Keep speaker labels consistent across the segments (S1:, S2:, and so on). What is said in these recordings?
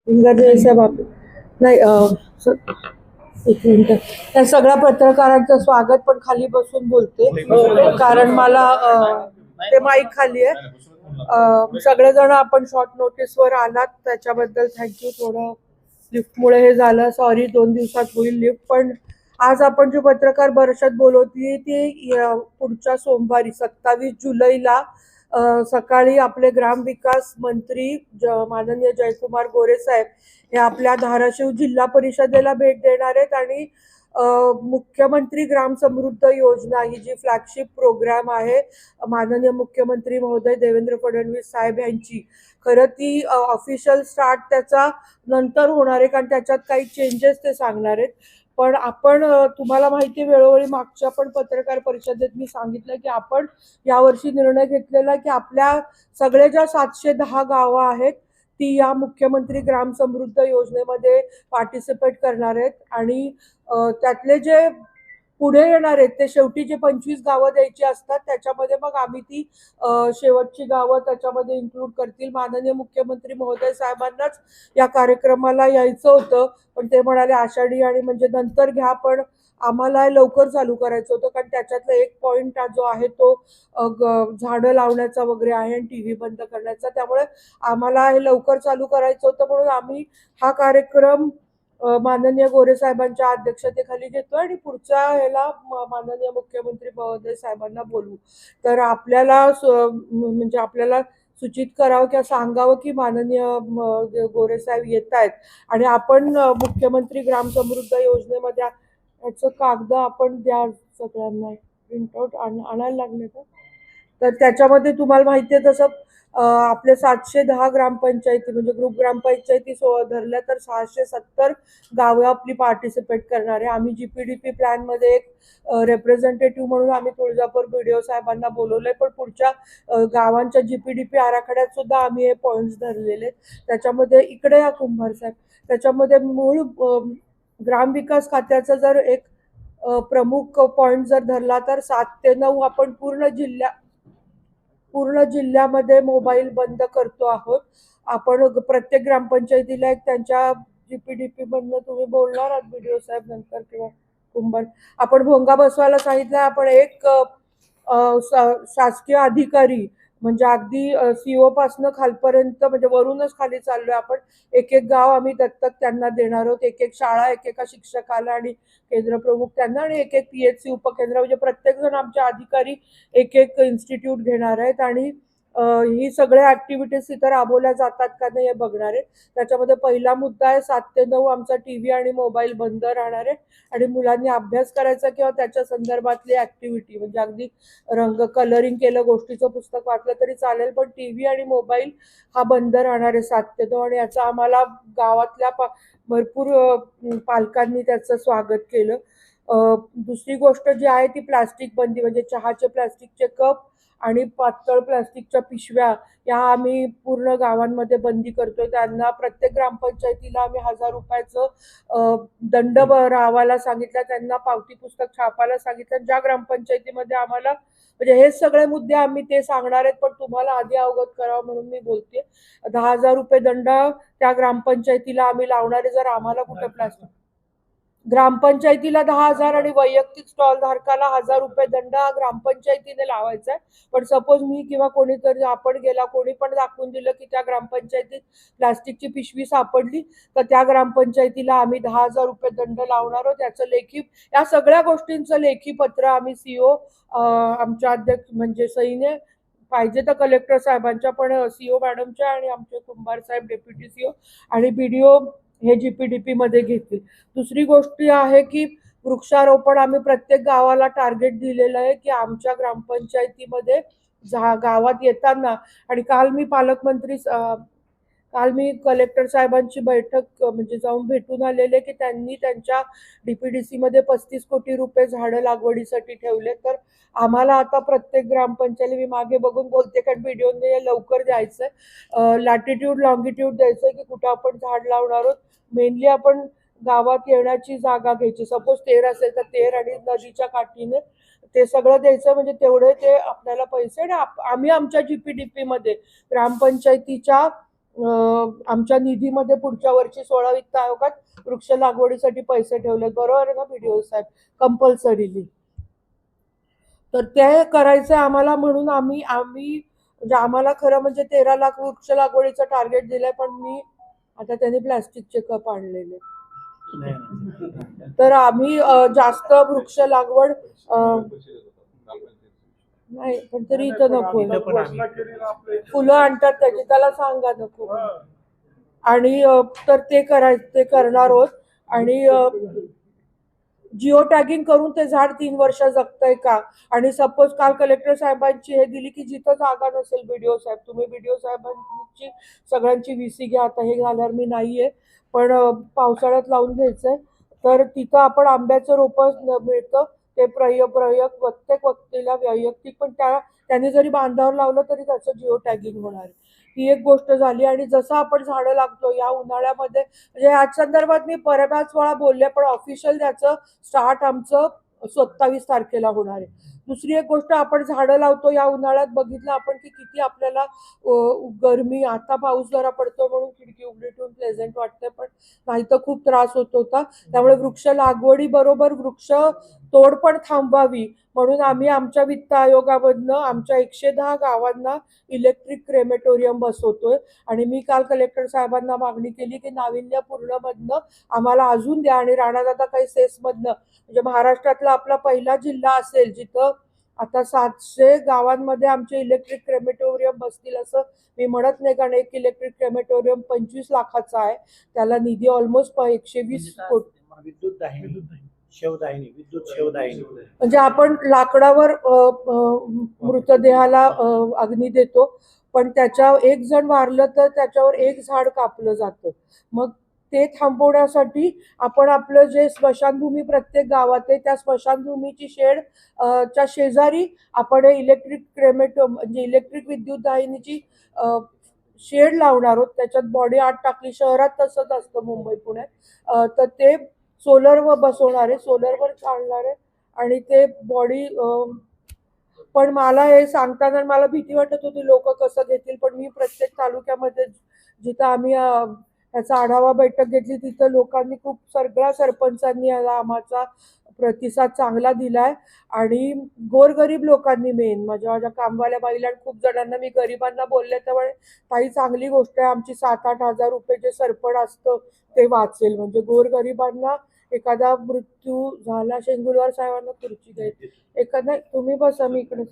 S1: इंग्रजी साहेब नाही एक मिनिट. त्या सगळ्या पत्रकारांचं स्वागत, पण खाली बसून बोलते कारण मला ते माईक खाली आहे. सगळेजण आपण शॉर्ट नोटीसवर आलात त्याच्याबद्दल थँक्यू. थोडं लिफ्टमुळे हे झालं, सॉरी. 2 दिवसात होईल लिफ्ट. पण आज आपण जी पत्रकार परिषद बोलवती ती पुढच्या सोमवारी 27 जुलैला सकाळी आपले ग्रामविकास मंत्री माननीय जयकुमार गोरे साहेब हे आपल्या धाराशिव जिल्हा परिषदेला भेट देणार आहेत आणि मुख्यमंत्री ग्राम समृद्ध योजना ही जी फ्लॅगशिप प्रोग्राम आहे माननीय मुख्यमंत्री महोदय देवेंद्र फडणवीस साहेब यांची, खरं ती ऑफिशियल स्टार्ट त्याचा नंतर होणार आहे कारण त्याच्यात काही चेंजेस ते सांगणार आहेत. पण आपण तुम्हाला माहिती आहे वेळोवेळी मागच्या पण पत्रकार परिषदेत मी सांगितलं की आपण यावर्षी निर्णय घेतलेला की आपल्या सगळे ज्या 710 गावं आहेत ती या मुख्यमंत्री ग्राम समृद्ध योजनेमध्ये पार्टिसिपेट करणार आहेत आणि त्यातले जे पुढे येणार आहेत ते शेवटी जे 25 गावं द्यायची असतात त्याच्यामध्ये मग आम्ही ती शेवटची गावं त्याच्यामध्ये इन्क्लूड करतील. माननीय मुख्यमंत्री महोदय साहेबांनाच या कार्यक्रमाला यायचं होतं पण ते म्हणाले आषाढी आणि म्हणजे नंतर घ्या, पण आम्हाला लवकर चालू करायचं होतं कारण त्याच्यातला एक पॉइंट जो आहे तो झाडं लावण्याचा वगैरे आहे आणि टीव्ही बंद करण्याचा, त्यामुळे आम्हाला हे लवकर चालू करायचं होतं म्हणून आम्ही हा कार्यक्रम माननीय गोरे साहेबांच्या अध्यक्षतेखाली घेतोय आणि पुढच्या ह्याला माननीय मुख्यमंत्री महोदय साहेबांना बोलवू. तर आपल्याला म्हणजे आपल्याला सूचित करावं किंवा सांगावं की माननीय गोरे साहेब येत आहेत आणि आपण मुख्यमंत्री ग्राम समृद्ध योजनेमध्ये याचं कागद आपण द्या सगळ्यांना. प्रिंटआउट आणायला लागले का? तर त्याच्यामध्ये तुम्हाला माहिती आहे तसं आपले 710 ग्रामपंचायती म्हणजे ग्रुप ग्रामपंचायती धरल्या तर 670 गावं आपली पार्टिसिपेट करणार आहे. आम्ही GPDP प्लॅनमध्ये एक रिप्रेझेंटेटिव्ह म्हणून आम्ही तुळजापूर BDO साहेबांना बोलवलंय, पण पुढच्या गावांच्या GPDP आराखड्यात सुद्धा आम्ही हे पॉईंट्स धरलेले. त्याच्यामध्ये इकडे या कुंभार साहेब, त्याच्यामध्ये मूळ ग्रामविकास खात्याचा जर एक प्रमुख पॉइंट जर धरला तर 7 ते 9 आपण पूर्ण जिल्ह्यामध्ये मोबाईल बंद करतो आहोत. आपण प्रत्येक ग्रामपंचायतीला एक त्यांच्या GPDP मधनं तुम्ही बोलणार आहात BDO साहेब नंतर किंवा कुंभार, आपण भोंगा बसवायला सांगितलं. आपण एक शासकीय अधिकारी म्हणजे अगदी CO पासनं खालपर्यंत म्हणजे वरूनच खाली चाललोय आपण. एक एक गाव आम्ही दत्तक त्यांना देणार आहोत, एक एक शाळा एकेका शिक्षकाला आणि केंद्र प्रमुख त्यांना आणि एक एक PHC उपकेंद्र, म्हणजे प्रत्येक जण आमचे अधिकारी एक एक इन्स्टिट्यूट घेणार आहेत आणि ही सगळ्या ऍक्टिव्हिटीज तिथं राबवल्या जातात का नाही हे बघणार आहे. त्याच्यामध्ये पहिला मुद्दा आहे 7 ते 9 आमचा TV आणि मोबाईल बंद राहणार आहे आणि मुलांनी अभ्यास करायचा किंवा त्याच्या संदर्भातली ऍक्टिव्हिटी म्हणजे अगदी कलरिंग केलं, गोष्टीचं पुस्तक वाचलं तरी चालेल, पण TV आणि मोबाईल हा बंद राहणार आहे 7 ते 9 आणि याचा आम्हाला गावातल्या भरपूर पालकांनी त्याचं स्वागत केलं. दुसरी गोष्ट जी आहे ती प्लास्टिक बंदी म्हणजे चहाचे प्लास्टिकचे कप आणि पातळ प्लास्टिकच्या पिशव्या या आम्ही पूर्ण गावांमध्ये बंदी करतोय. त्यांना प्रत्येक ग्रामपंचायतीला आम्ही 1000 रुपयाचं दंड रावायला सांगितलं, त्यांना पावती पुस्तक छापायला सांगितलं. ज्या ग्रामपंचायतीमध्ये आम्हाला म्हणजे हे सगळे मुद्दे आम्ही ते सांगणार आहेत, पण तुम्हाला आधी अवगत करावं म्हणून मी बोलते. 10,000 रुपये दंड त्या ग्रामपंचायतीला आम्ही लावणारे जर आम्हाला कुठे प्लास्टिक, ग्रामपंचायतीला 10,000 आणि वैयक्तिक स्टॉल धारकाला 1000 रुपये दंड हा ग्रामपंचायतीने लावायचा आहे. पण सपोज मी किंवा कोणीतरी आपण गेला, कोणी पण दाखवून दिलं की त्या ग्रामपंचायतीत प्लास्टिकची पिशवी सापडली तर त्या ग्रामपंचायतीला आम्ही 10,000 रुपये दंड लावणार आहोत. त्याचं लेखी, या सगळ्या गोष्टींचं लेखी पत्र आम्ही CO आमच्या अध्यक्ष म्हणजे सईने पाहिजे तर कलेक्टर साहेबांच्या पण CO मॅडमच्या आणि आमचे कुंभार साहेब डेप्युटी CO आणि BDO हे GPDP मध्ये घेतील. दुसरी गोष्ट आहे की वृक्षारोपण आम्ही प्रत्येक गावाला टार्गेट दिलेलं आहे की आमच्या ग्रामपंचायतीमध्ये गावात येताना, आणि काल मी कलेक्टर साहेबांची बैठक म्हणजे जाऊन भेटून आलेले की त्यांनी त्यांच्या DPDC मध्ये 35 कोटी रुपये झाडं लागवडीसाठी ठेवले. तर आम्हाला आता प्रत्येक ग्रामपंचायती, मी मागे बघून बोलते कारण BDOने लवकर द्यायचंय, लॅटिट्यूड लॉंगिट्यूड द्यायचंय की कुठं आपण झाड लावणार आहोत. मेनली आपण गावात येण्याची जागा घ्यायची, सपोज 13 असेल तर 13 आणि नदीच्या काठीने ते सगळं द्यायचं म्हणजे तेवढे ते आपल्याला पैसे. आणि आम्ही आमच्या GPDP मध्ये ग्रामपंचायतीच्या आमच्या निधीमध्ये पुढच्या वर्षी 16 वित्त आयोगात वृक्ष लागवडीसाठी पैसे ठेवले, बरोबर आहे ना व्हिडिओ साहेब, कंपल्सरीली. तर ते करायचं आम्हाला, म्हणून आम्ही म्हणजे आम्हाला खरं म्हणजे 13 लाख वृक्ष लागवडीचं टार्गेट दिलंय, पण मी आता त्यांनी प्लास्टिकचे कप आणलेले, तर आम्ही जास्त वृक्ष लागवड नाही, पण तरी इथं नको, फुलं आणतात त्याची, त्याला सांगा नको. आणि तर ते करणार आहोत. आणि जिओ टॅगिंग करून ते झाड 3 वर्ष जगतंय का, आणि सपोज काल कलेक्टर साहेबांची हे दिली की जिथं जागा नसेल, बीडीओ साहेब तुम्ही बीडीओ साहेबांची सगळ्यांची VC घ्या, आता हे झाल्यावर मी नाहीये, पण पावसाळ्यात लावून घ्यायचंय, तर तिथं आपण आंब्याचं रोपं मिळतं, ते प्रत्येक व्यक्तीला वैयक्तिक, पण त्यांनी जरी बांधावर लावलं तरी त्याचं जिओ टॅगिंग होणार. ही एक गोष्ट झाली. आणि जसं आपण झाडं लागतो या उन्हाळ्यामध्ये, म्हणजे याच संदर्भात मी बऱ्याच वेळा बोलले, पण ऑफिशियल त्याचं स्टार्ट आमचं 27 तारखेला होणार आहे. दुसरी एक गोष्ट, आपण झाडं लावतो या उन्हाळ्यात, बघितलं आपण की किती आपल्याला गरमी, आता पाऊस जरा पडतो म्हणून खिडकी उघडी ठेवून प्लेझंट वाटतंय, पण नाही तर खूप त्रास होत होता. त्यामुळे वृक्ष लागवडी बरोबर वृक्ष तोड पण थांबवावी, म्हणून आम्ही आमच्या वित्त आयोगामधनं आमच्या 110 गावांना इलेक्ट्रिक क्रेमेटोरियम बसवतोय. आणि मी काल कलेक्टर साहेबांना मागणी केली की नाविन्यपूर्ण मधनं आम्हाला अजून द्या, आणि राणादादा काही सेस मधनं, म्हणजे महाराष्ट्रातला आपला पहिला जिल्हा असेल जिथं आता 700 गावांमध्ये आमचे इलेक्ट्रिक क्रेमेटोरियम बसतील असं मी म्हणत नाही, कारण एक इलेक्ट्रिक क्रेमेटोरियम 25 लाखाचा आहे, त्याला निधी ऑलमोस्ट 120 कोटी. विद्युत शेवदाहिनी म्हणजे आपण लाकडावर मृतदेहाला अग्नी देतो, पण त्याच्यावर एक जण वारलं तर त्याच्यावर एक झाड कापलं जातं. मग ते थांबवण्यासाठी आपण आपलं जे स्मशानभूमी प्रत्येक गावात आहे, त्या स्मशानभूमीची शेड च्या शेजारी आपण म्हणजे इलेक्ट्रिक विद्युतदाहिनीची शेड लावणार आहोत. त्याच्यात बॉडी आत टाकली, शहरात तसंच असतं मुंबई पुण्यात, तर ते सोलरवर बसवणार आहे, सोलरवर चालणार आहे. आणि ते बॉडी, पण मला हे सांगताना मला भीती वाटत होती लोक कसं घेतील, पण मी प्रत्येक तालुक्यामध्ये जिथं आम्ही याचा आढावा बैठक घेतली तिथं लोकांनी खूप, सगळ्या सरपंचांनी याला आम्हाला प्रतिसाद चांगला दिलाय. आणि गोरगरीब लोकांनी, मेन माझ्या कामवाल्या बाईला खूप जणांना मी गरिबांना बोलले, त्यामुळे काही चांगली गोष्ट आहे, आमची 7-8 हजार रुपये जे सरपण असतं ते वाचेल, म्हणजे गोरगरिबांना एखादा मृत्यू झाला, शेंगुलवार साहेबांना खुर्ची द्यायची, एखादा तुम्ही बसा, मी इकडे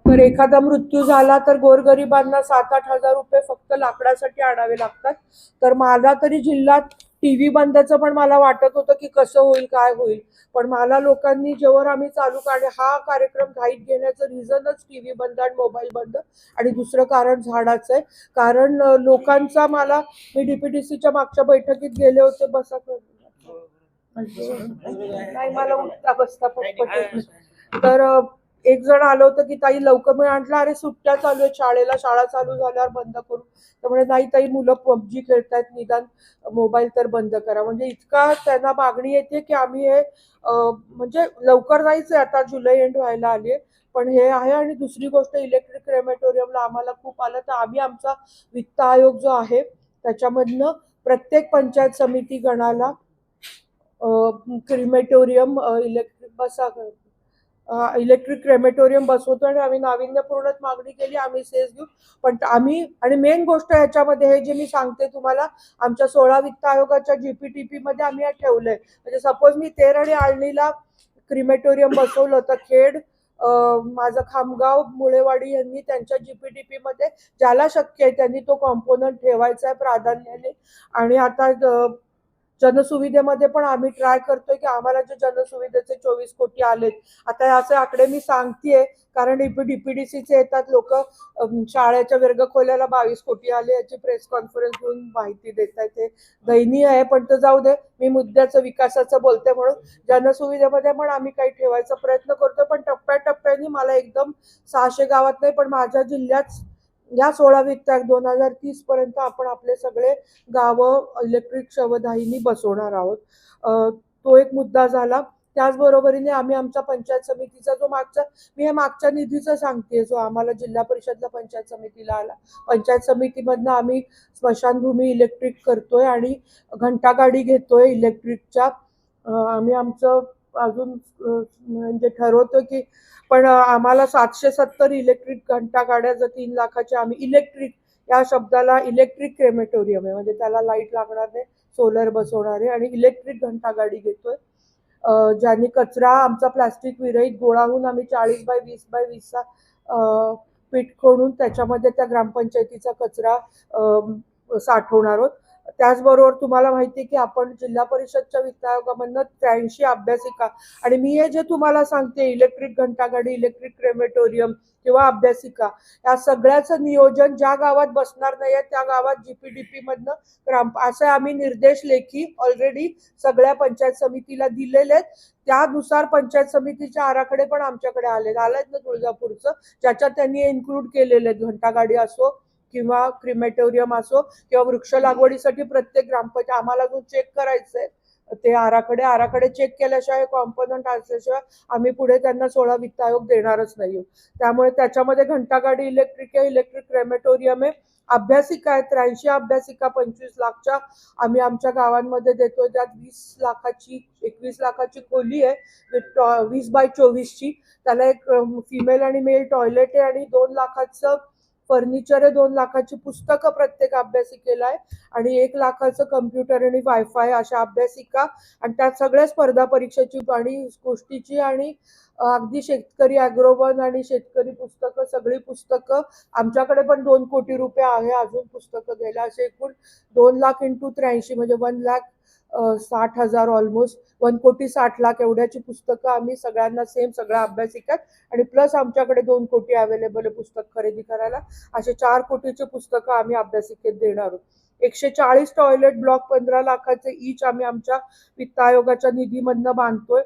S1: तर एखादा मृत्यू झाला तर गोरगरिबांना 7-8 हजार रुपये फक्त लाकडासाठी आणावे लागतात. तर मला तरी जिल्ह्यात TV बंदचं पण मला वाटत होतं की कसं होईल, काय होईल, पण मला लोकांनी जेव्हा आम्ही चालू काढले हा कार्यक्रम घाईत घेण्याचं रिझनच TV बंद आणि मोबाईल बंद, आणि दुसरं कारण झाडाचं आहे. कारण लोकांचा, मी DPDCच्या मागच्या बैठकीत गेले होते, बसा नाही, मला उठता बसता पटपट, तर एक जण आलं होतं की ताई लवकर, मी म्हटलं अरे सुट्ट्या चालू आहेत शाळेला, शाळा चालू झाल्यावर बंद करू, त्यामुळे नाही ताई मुलं PUBG खेळतायत, निदान मोबाईल तर बंद करा. म्हणजे इतका त्यांना मागणी येते की आम्ही हे म्हणजे लवकर जायचंय, आता जुलै एंड व्हायला आली आहे, पण हे आहे. आणि दुसरी गोष्ट, इलेक्ट्रिक क्रेमेटोरियमला आम्हाला खूप आलं, तर आम्ही आमचा वित्त आयोग जो आहे त्याच्यामधनं प्रत्येक पंचायत समिती गणाला क्रेमेटोरियम इलेक्ट्रिक क्रेमेटोरियम बसवतो. आणि आम्ही नाविन्यपूर्णच मागणी केली, आम्ही सेस घेऊ, पण आम्ही, आणि मेन गोष्ट याच्यामध्ये हे जे मी सांगते तुम्हाला, आमच्या 16 वित्त आयोगाच्या GPTP मध्ये आम्ही ठेवलंय. म्हणजे सपोज मी तेर आणि आळणीला क्रिमेटोरियम बसवलं, तर खेड, माझं खामगाव, मुळेवाडी यांनी त्यांच्या GPTP मध्ये ज्याला शक्य आहे त्यांनी तो कॉम्पोनंट ठेवायचा आहे प्राधान्याने. आणि आता जनसुविधेमध्ये पण आम्ही ट्राय करतोय की आम्हाला जे जनसुविधेचे 24 कोटी आलेत, आता असे आकडे मी सांगतेय कारण DPDCचे येतात लोक, शाळेच्या वर्गखोल्याला 22 कोटी आले याची प्रेस कॉन्फरन्स घेऊन माहिती देत आहे, ते दयनीय आहे, पण तर जाऊ दे, मी मुद्द्याचं विकासाचं बोलते, म्हणून जनसुविधेमध्ये पण आम्ही काही ठेवायचा प्रयत्न करतोय, पण टप्प्याटप्प्याने, मला एकदम 600 गावात नाही, पण माझ्या जिल्ह्यात या 16 वित्त 2030 पर्यंत आपण आपले सगळे गावं इलेक्ट्रिक शवदाहिनी बसवणार आहोत. तो एक मुद्दा झाला. त्याचबरोबरीने आम्ही आमच्या पंचायत समितीचा जो मी हे मागच्या निधीचं सांगते, जो आम्हाला जिल्हा परिषदला पंचायत समितीला आला, पंचायत समितीमधनं आम्ही स्मशानभूमी इलेक्ट्रिक करतोय आणि घंटागाडी घेतोय इलेक्ट्रिकच्या. आम्ही आमचं अजून म्हणजे ठरवतो की पण आम्हाला 770 इलेक्ट्रिक घंटागाड्या जर 3 लाखाच्या आम्ही इलेक्ट्रिक या शब्दाला इलेक्ट्रिक क्रेमेटोरियम आहे, म्हणजे त्याला लाईट लागणार नाही, सोलर बसवणार आहे आणि इलेक्ट्रिक घंटागाडी घेतोय. ज्यांनी कचरा आमचा प्लास्टिक विरहित गोळा होऊन आम्ही 40 बाय 20 बाय 20चा पीठ खोडून त्याच्यामध्ये त्या ग्रामपंचायतीचा कचरा साठवणार आहोत. त्याचबरोबर तुम्हाला माहिती आहे की आपण जिल्हा परिषदच्या वित्त आयोगामधनं 83 अभ्यासिका आणि मी हे जे तुम्हाला सांगते इलेक्ट्रिक घंटागाडी, इलेक्ट्रिक क्रेमेटोरियम किंवा अभ्यासिका, या सगळ्याचं नियोजन ज्या गावात बसणार नाही आहे त्या गावात GPDP मधनं असे आम्ही निर्देश लेखी ऑलरेडी सगळ्या पंचायत समितीला दिलेले आहेत. त्यानुसार पंचायत समितीचे आराखडे पण आमच्याकडे आलेत ना तुळजापूरचं, ज्याच्यात त्यांनी इन्क्लूड केलेले आहेत. घंटागाडी असो किंवा क्रिमेटोरियम असो किंवा वृक्ष लागवडीसाठी प्रत्येक ग्रामपंचायत आम्हाला जो चेक करायचं आहे ते आराखडे चेक केल्याशिवाय, कॉम्पोनंट असल्याशिवाय आम्ही पुढे त्यांना 16 वित्त आयोग देणारच नाही. त्यामुळे त्याच्यामध्ये घंटागाडी इलेक्ट्रिक आहे, इलेक्ट्रिक क्रेमेटोरियम आहे, अभ्यासिका आहे. 83 अभ्यासिका 25 लाखच्या आम्ही आमच्या गावांमध्ये देतोय. त्यात 21 लाखाची खोली आहे 20 बाय 24ची. त्याला एक फिमेल आणि मेल टॉयलेट आहे आणि 2 लाखाचं फर्निचर आहे, 2 लाखाची पुस्तकं प्रत्येक अभ्यासिकेला आहे आणि 1 लाखाचं कम्प्युटर आणि वायफाय अशा अभ्यासिका. आणि त्यात सगळ्या स्पर्धा परीक्षेची आणि गोष्टीची आणि अगदी शेतकरी ॲग्रोवन आणि शेतकरी पुस्तकं, सगळी पुस्तकं आमच्याकडे पण 2 कोटी रुपये आहे अजून पुस्तकं घ्यायला. असे एकूण 2 लाख × 83 म्हणजे 1,60,000 ऑलमोस्ट 1,60,00,000 एवढ्याची पुस्तकं आम्ही सगळ्यांना सेम सगळ्या अभ्यासिकात आणि प्लस आमच्याकडे 2 कोटी अवेलेबल आहे पुस्तक खरेदी करायला. असे 4 कोटीचे पुस्तकं आम्ही अभ्यासिकेत देणार आहोत. 140 टॉयलेट ब्लॉक 15 लाखाचे ईच आम्ही आमच्या वित्त आयोगाच्या निधीमधनं बांधतोय.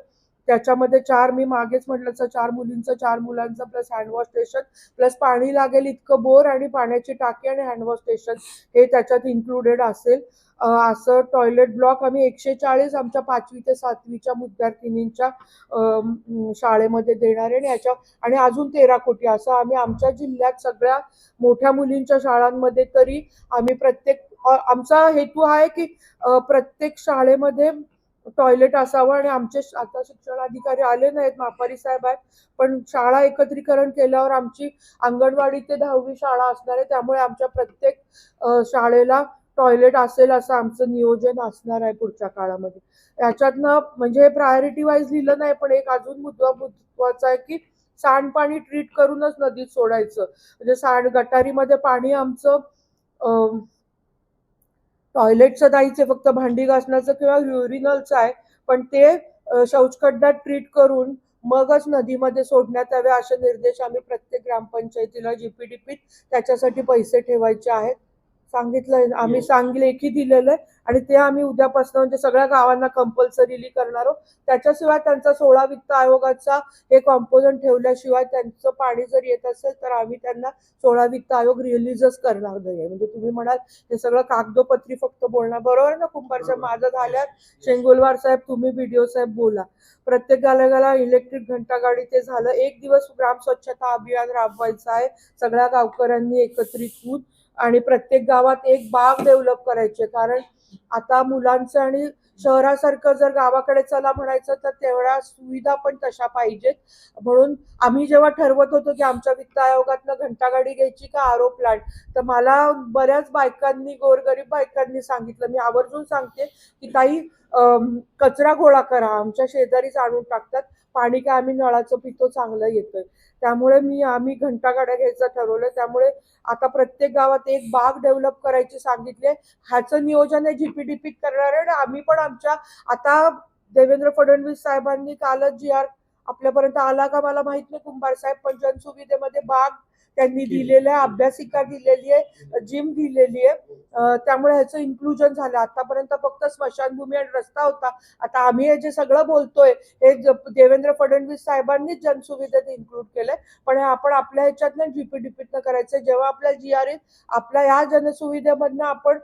S1: त्याच्यामध्ये 4 मी मागेच म्हटलं 4 मुलींचं 4 मुलांचं प्लस हँडवॉश स्टेशन प्लस पाणी लागेल इतकं बोर आणि पाण्याची टाकी आणि हँडवॉश स्टेशन हे त्याच्यात इन्क्लुडेड असेल. असं टॉयलेट ब्लॉक आम्ही 140 आमच्या 5वी ते 7वीच्या विद्यार्थिनींच्या शाळेमध्ये देणार आहे आणि अजून 13 कोटी असं आम्ही आमच्या जिल्ह्यात सगळ्या मोठ्या मुलींच्या शाळांमध्ये तरी आम्ही आमचा हेतू आहे की प्रत्येक शाळेमध्ये टॉयलेट असावं. आणि आमचे आता शिक्षण अधिकारी आले नाहीत, मापारी साहेब आहेत, पण शाळा एकत्रीकरण केल्यावर आमची अंगणवाडी ते 10वी शाळा असणार आहे. त्यामुळे आमच्या प्रत्येक शाळेला टॉयलेट असेल असं आमचं नियोजन असणार आहे पुढच्या काळामध्ये. याच्यातनं म्हणजे हे प्रायोरिटी वाईज लिहिलं नाही, पण एक अजून मुद्दा महत्वाचा आहे की सांडपाणी ट्रीट करूनच नदीत सोडायचं. म्हणजे गटारीमध्ये पाणी आमचं टॉयलेटचं नाहीच आहे, फक्त भांडी घासण्याचं किंवा युरिनलचं आहे, पण ते शौचखड्ड्यात ट्रीट करून मगच नदीमध्ये सोडण्यात यावे असे निर्देश आम्ही प्रत्येक ग्रामपंचायतीला GPDP त्याच्यासाठी पैसे ठेवायचे आहेत सांगितलंय. आम्ही लेखी दिलेलं आहे आणि ते आम्ही उद्यापासून म्हणजे सगळ्या गावांना कंपल्सरीली करणार आहोत. त्याच्याशिवाय त्यांचा 16 वित्त आयोगाचा हे कॉम्पोनंट ठेवल्याशिवाय त्यांचं पाणी जर येत असेल तर आम्ही त्यांना 16 वित्त आयोग रिलीजच करणार नाही. म्हणजे तुम्ही म्हणाल हे सगळं कागदोपत्री फक्त बोलणार, बरोबर ना कुंभार साहेब? माझं झाल्यात शेंगोलवार साहेब, तुम्ही BDO साहेब बोला. प्रत्येक गावाला इलेक्ट्रिक घंटागाडी ते झालं. 1 दिवस ग्राम स्वच्छता अभियान राबवायचं आहे सगळ्या गावकऱ्यांनी एकत्रित होऊन आणि प्रत्येक गावात एक बाग डेव्हलप करायचे. कारण आता मुलांचं आणि शहरासारखं जर गावाकडे चला म्हणायचं तर तेवढ्या सुविधा पण तशा पाहिजेत. म्हणून आम्ही जेव्हा ठरवत होतो की आमच्या वित्त आयोगातनं घंटागाडी घ्यायची का RO प्लांट, तर मला बऱ्याच बायकांनी, गोरगरीब बायकांनी सांगितलं, मी आवर्जून सांगते की ताई कचरा गोळा करा, आमच्या शेजारीच आणून टाकतात पाणी, काय आम्ही नळाचं पितो चांगलं येतंय. त्यामुळे आम्ही घंटागाड्या घ्यायचं ठरवलं. त्यामुळे आता प्रत्येक गावात एक बाग डेव्हलप करायची सांगितले. ह्याचं नियोजन हे GPDP करणार आहे. आम्ही पण आता देवेंद्र फडणवीस साहेबांनी कालच GR आपल्यापर्यंत आला का मला माहित नाही कुंभार साहेब, पण जनसुविधेमध्ये बाग त्यांनी दिलेलं आहे, अभ्यासिका दिलेली आहे, जिम दिलेली आहे. त्यामुळे ह्याचं इन्क्लुजन झालं. आतापर्यंत फक्त स्मशानभूमी आणि रस्ता होता. आता आम्ही हे जे सगळं बोलतोय हे देवेंद्र फडणवीस साहेबांनीच जनसुविधेत इन्क्लूड केलंय, पण आपण आपल्या ह्याच्यातनं GPDPतनं करायचंय. जेव्हा आपल्या GR आपल्या या जनसुविधेमधनं आपण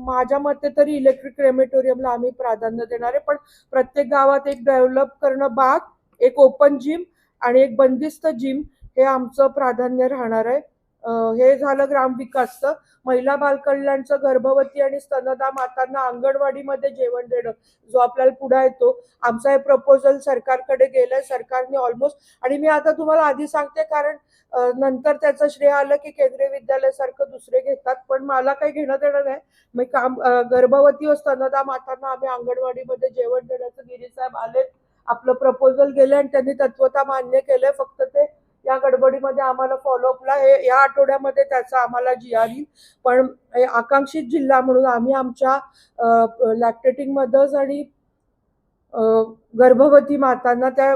S1: माझ्या मते तरी इलेक्ट्रिक क्रेमेटोरियमला आम्ही प्राधान्य देणार आहे. पण प्रत्येक गावात एक डेव्हलप करणं बाग, एक ओपन जिम आणि एक बंदिस्त जिम हे आमचं प्राधान्य राहणार आहे. हे झालं ग्रामविकासचं. महिला बालकल्याणचं गर्भवती आणि स्तनदा मातांना अंगणवाडीमध्ये जेवण देणं, जो आपल्याला पुढे येतो. आमचा हे प्रपोजल सरकारकडे गेलंय, सरकारने ऑलमोस्ट. आणि मी आता तुम्हाला आधी सांगते, कारण नंतर त्याचं श्रेय आलं की केंद्रीय विद्यालयासारखं दुसरे घेतात, पण मला काही घेणं देणं नाही. मग गर्भवती व स्तनदा मातांना आम्ही अंगणवाडीमध्ये जेवण देण्याचं गिरीसाहेब आले, आपलं प्रपोजल गेले आणि त्यांनी तत्वता मान्य केलंय. फक्त ते या गडबडीमध्ये आम्हाला फॉलोअपला हे या आठवड्यामध्ये त्याचा आम्हाला GR येईल. पण आकांक्षित जिल्हा म्हणून आम्ही आमच्या लॅक्टेटिंग मदर्स आणि गर्भवती मातांना त्या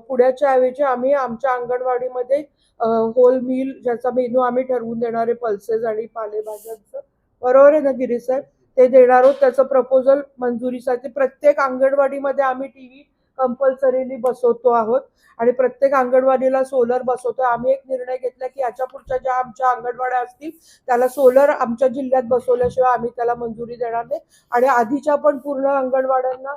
S1: पुड्याच्या ऐवजी आम्ही आमच्या अंगणवाडीमध्ये होल मील, ज्याचा मेनू आम्ही ठरवून देणार आहे, पल्सेस आणि पालेभाज्यांचं. बरोबर आहे ना गिरीसाहेब? ते देणार आहोत. त्याचं प्रपोजल मंजुरीसाठी प्रत्येक अंगणवाडीमध्ये आम्ही TV कंपल्सरीली बसवतो आहोत आणि प्रत्येक अंगणवाडीला सोलर बसवतो. आम्ही एक निर्णय घेतला की याच्या पुढच्या ज्या आमच्या अंगणवाड्या असतील त्याला सोलर आमच्या जिल्ह्यात बसवल्याशिवाय आम्ही त्याला मंजुरी देणार नाही. आणि आधीच्या पण पूर्ण अंगणवाड्यांना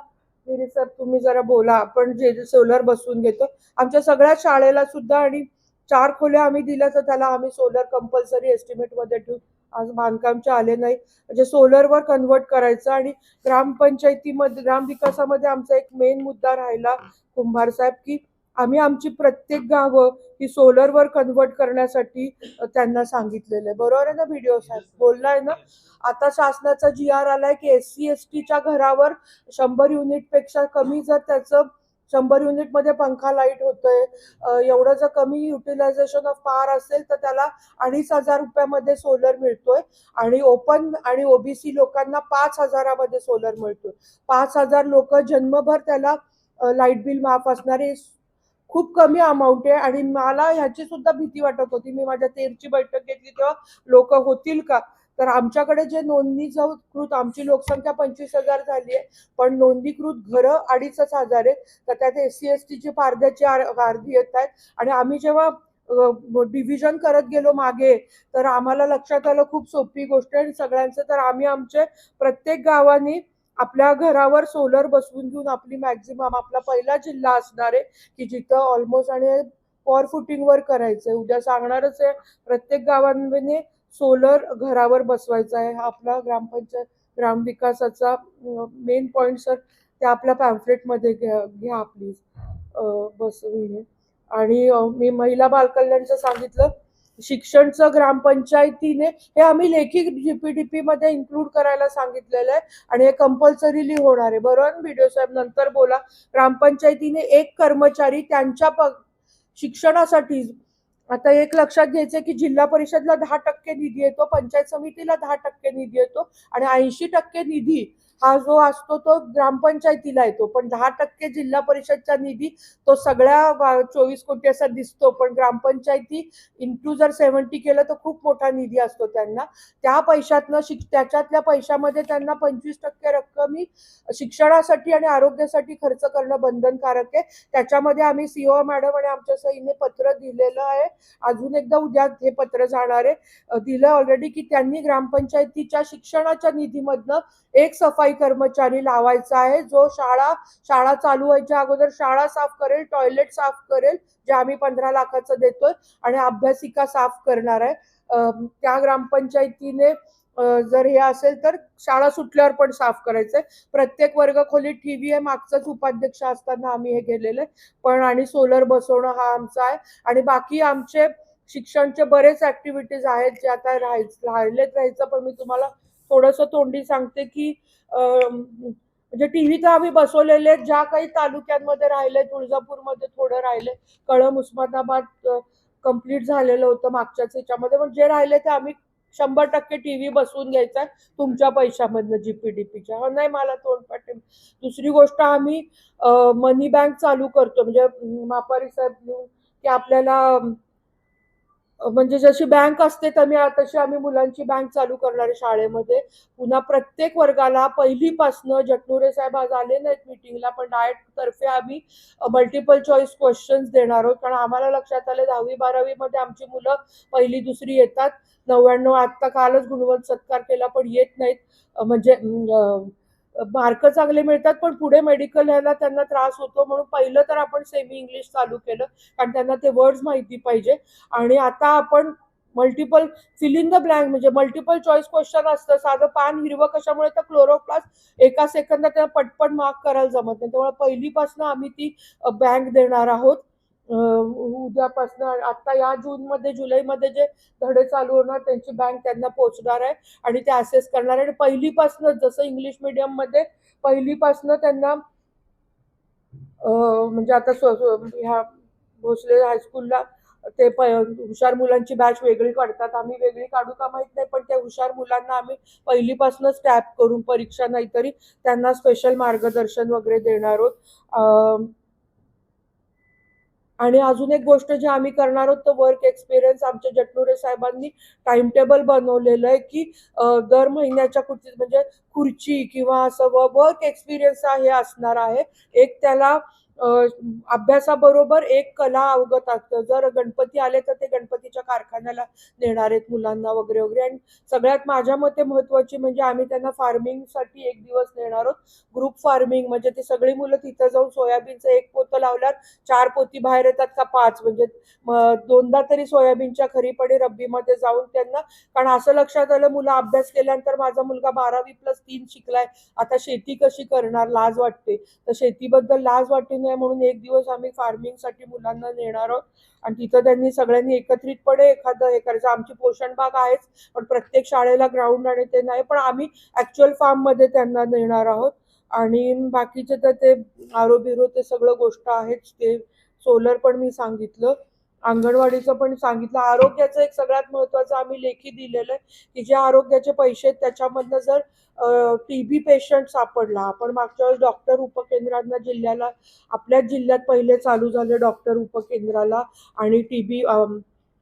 S1: गिरीसाहेब तुम्ही जरा बोला, आपण जे सोलर बसवून घेतो आमच्या सगळ्या शाळेला सुद्धा. आणि 4 खोल्या आम्ही दिल्या तर त्याला आम्ही सोलर कंपल्सरी एस्टिमेट मध्ये ठेवू. आज बांधकामचे आले नाही, म्हणजे सोलरवर कन्वर्ट करायचं. आणि ग्रामपंचायतीमध्ये ग्रामविकासामध्ये आमचा एक मेन मुद्दा राहिला कुंभार साहेब, की आम्ही आमची प्रत्येक गावं ही सोलरवर कन्वर्ट करण्यासाठी त्यांना सांगितलेलं आहे. बरोबर आहे ना व्हिडिओ साहेब? बोललाय ना? आता शासनाचा GR आलाय की SC STच्या घरावर 100 युनिट पेक्षा कमी जर त्याचं 100 युनिटमध्ये पंखा लाईट होतोय, एवढं जर कमी युटिलायझेशन ऑफ पॉवर असेल तर त्याला 2,500 रुपयामध्ये सोलर मिळतोय. आणि ओपन आणि OBC लोकांना 5,000 सोलर मिळतोय. 5,000 लोक जन्मभर त्याला लाईट बिल माफ असणारे खूप कमी अमाऊंट आहे. आणि मला ह्याची सुद्धा भीती वाटत होती. मी माझ्या तेरची बैठक घेतली तेव्हा लोक होतील का, तर आमच्याकडे जे नोंदणीकृत, आमची लोकसंख्या 25,000 झाली आहे, पण नोंदणीकृत घरं 2,500 आहे. तर त्यात SC STची पारद्याची अर्धी येत आहेत. आणि आम्ही जेव्हा डिव्हिजन करत गेलो मागे, तर आम्हाला लक्षात आलं खूप सोपी गोष्ट आहे सगळ्यांचं, तर आम्ही आमचे प्रत्येक गावांनी आपल्या घरावर सोलर बसवून घेऊन आपली मॅक्झिमम, आपला पहिला जिल्हा असणार आहे की जिथं ऑलमोस्ट, आणि फॉर फुटिंगवर करायचंय. उद्या सांगणारच आहे, प्रत्येक गावांनी सोलर घरावर बसवायचा आहे. हा आपला ग्रामपंचायत ग्रामविकासाचा मेन पॉइंट सर, ते आपल्या पॅम्फलेटमध्ये घ्या प्लीज बसविणे. आणि मी महिला बालकल्याणचं सांगितलं. शिक्षणचं ग्रामपंचायतीने हे आम्ही लेखी GPDP मध्ये इन्क्लूड करायला सांगितलेलं आहे आणि हे कंपल्सरीली होणार आहे. बरोबर व्हिडिओ साहेब? नंतर बोला. ग्रामपंचायतीने एक कर्मचारी त्यांच्या शिक्षणासाठी, आता एक लक्षात घ्यायचं की जिल्हा परिषदला 10% निधी येतो, पंचायत समितीला 10% निधी येतो आणि 80% निधी हा जो असतो तो ग्रामपंचायतीला येतो. पण 10% जिल्हा परिषदचा निधी तो सगळ्या 24 कोटी असा दिसतो, पण ग्रामपंचायती इंटू जर 70 केलं तर खूप मोठा निधी असतो त्यांना. त्या पैशातनं त्याच्यातल्या पैशामध्ये त्यांना 25% रक्कम ही शिक्षणासाठी आणि आरोग्यासाठी खर्च करणं बंधनकारक आहे. त्याच्यामध्ये आम्ही CO मॅडम आणि आमच्या सहीने पत्र दिलेलं आहे. अजून एकदा उद्या हे पत्र जाणार आहे. दिलं ऑलरेडी की त्यांनी ग्रामपंचायतीच्या शिक्षणाच्या निधीमधनं एक सफाई कर्मचारी लावायचा आहे, जो शाळा चालू व्हायच्या अगोदर शाळा साफ करेल, टॉयलेट साफ करेल, जे आम्ही 15 लाखाचं देतोय, आणि अभ्यासिका साफ करणार आहे. त्या ग्रामपंचायतीने जर हे असेल तर शाळा सुटल्यावर पण साफ करायचंय. प्रत्येक वर्ग खोलीत TV आहे. मागचाच उपाध्यक्ष असताना आम्ही हे केलेलं आहे. पण आणि सोलर बसवणं हा आमचा आहे. आणि बाकी आमचे शिक्षणचे बरेच ऍक्टिव्हिटीज आहेत जे आता राहायचं. पण मी तुम्हाला थोडस तोंडी सांगते की म्हणजे TV तर आम्ही बसवलेले आहेत. ज्या काही तालुक्यांमध्ये राहिले, तुळजापूरमध्ये थोडं राहिले, कळंब उस्मानाबाद कंप्लीट झालेलं होतं मागच्याच ह्याच्यामध्ये, पण जे राहिले ते आम्ही 100% TV बसवून घ्यायचा तुमच्या पैशामधनं GPDPच्या. हा नाही मला तोंडपाठी. दुसरी गोष्ट, आम्ही मनी बँक चालू करतो, म्हणजे मापारी साहेब की आपल्याला म्हणजे जशी बँक असते तशी आम्ही मुलांची बँक चालू करणार आहे शाळेमध्ये. पुन्हा प्रत्येक वर्गाला पहिलीपासनं जटनुरे साहेब आज आले नाहीत मीटिंगला, पण डाएट तर्फे आम्ही मल्टिपल चॉईस क्वेश्चन्स देणार आहोत. कारण आम्हाला लक्षात आलं 10वी-12वी मध्ये आमची मुलं पहिली दुसरी येतात. 99 आत्ता कालच गुणवंत सत्कार केला पण येत नाहीत. म्हणजे मार्क चांगले मिळतात पण पुढे मेडिकल ह्याला त्यांना त्रास होतो, म्हणून पहिलं तर आपण सेमी इंग्लिश चालू केलं कारण त्यांना ते वर्ड्स माहिती पाहिजे. आणि आता आपण multiple fill in the blank म्हणजे मल्टिपल चॉईस क्वेश्चन असतं. साधं पान हिरवं कशामुळे तर क्लोरोप्लास्ट एका सेकंदात त्याला पटपट मार्क करायला जमत नाही. त्यामुळे पहिलीपासून आम्ही ती बँक देणार आहोत. उद्यापासून आता या जूनमध्ये जुलैमध्ये जे धडे चालू होणार त्यांची बँक त्यांना पोहोचणार आहे आणि ते असेस करणार आहे. आणि पहिलीपासून जसं इंग्लिश मीडियम मध्ये पहिलीपासून त्यांना म्हणजे आता ह्या भोसले हायस्कूलला ते हुशार मुलांची बॅच वेगळी काढतात, आम्ही वेगळी काढू का माहित नाही, पण त्या हुशार मुलांना आम्ही पहिलीपासूनच टॅप करून परीक्षा नाही तरी त्यांना स्पेशल मार्गदर्शन वगैरे देणार आहोत. आणि अजून एक गोष्ट जी आम्ही करणार आहोत तर वर्क एक्सपिरियन्स. आमच्या जटनुरे साहेबांनी टाइम टेबल बनवलेलं आहे की दर महिन्याच्या म्हणजे खुर्ची किंवा असं वर्क एक्सपिरियन्स हे असणार आहे. एक त्याला अभ्यासाबरोबर एक कला अवगत असतं. जर गणपती आले तर ते गणपतीच्या कारखान्याला नेणार आहेत मुलांना वगैरे वगैरे. आणि सगळ्यात माझ्या मते महत्वाची म्हणजे आम्ही त्यांना फार्मिंगसाठी एक दिवस नेणार आहोत. ग्रुप फार्मिंग म्हणजे ती सगळी मुलं तिथं जाऊन सोयाबीनचं एक पोतं लावल्यावर 4 पोती बाहेर येतात का 5, म्हणजे दोनदा तरी सोयाबीनच्या खरीपणी रब्बीमध्ये जाऊन त्यांना. कारण असं लक्षात आलं मुलं अभ्यास केल्यानंतर माझा मुलगा 12वी+3 शिकलाय, आता शेती कशी करणार, लाज वाटते. तर शेतीबद्दल लाज वाटू नये म्हणून एक दिवस आम्ही फार्मिंगसाठी मुलांना नेणार आहोत. आणि तिथं त्यांनी सगळ्यांनी एकत्रितपणे एखादं हे करायचं. आमची पोषण बाग आहेच पण प्रत्येक शाळेला ग्राउंड आणि ते नाही, पण आम्ही ऍक्च्युअल फार्म मध्ये त्यांना नेणार आहोत. आणि बाकीचे तर ते आरो बिरो ते सगळं गोष्ट आहेच. ते सोलर पण मी सांगितलं, अंगणवाडीचं पण सांगितलं. आरोग्याचं एक सगळ्यात महत्वाचं आम्ही लेखी दिलेलं आहे की जे आरोग्याचे पैसे त्याच्यामधनं जर टीबी पेशंट सापडला, आपण मागच्या वेळेस डॉक्टर उपकेंद्रांना जिल्ह्याला आपल्याच जिल्ह्यात पहिले चालू झाले डॉक्टर उपकेंद्राला. आणि टीबी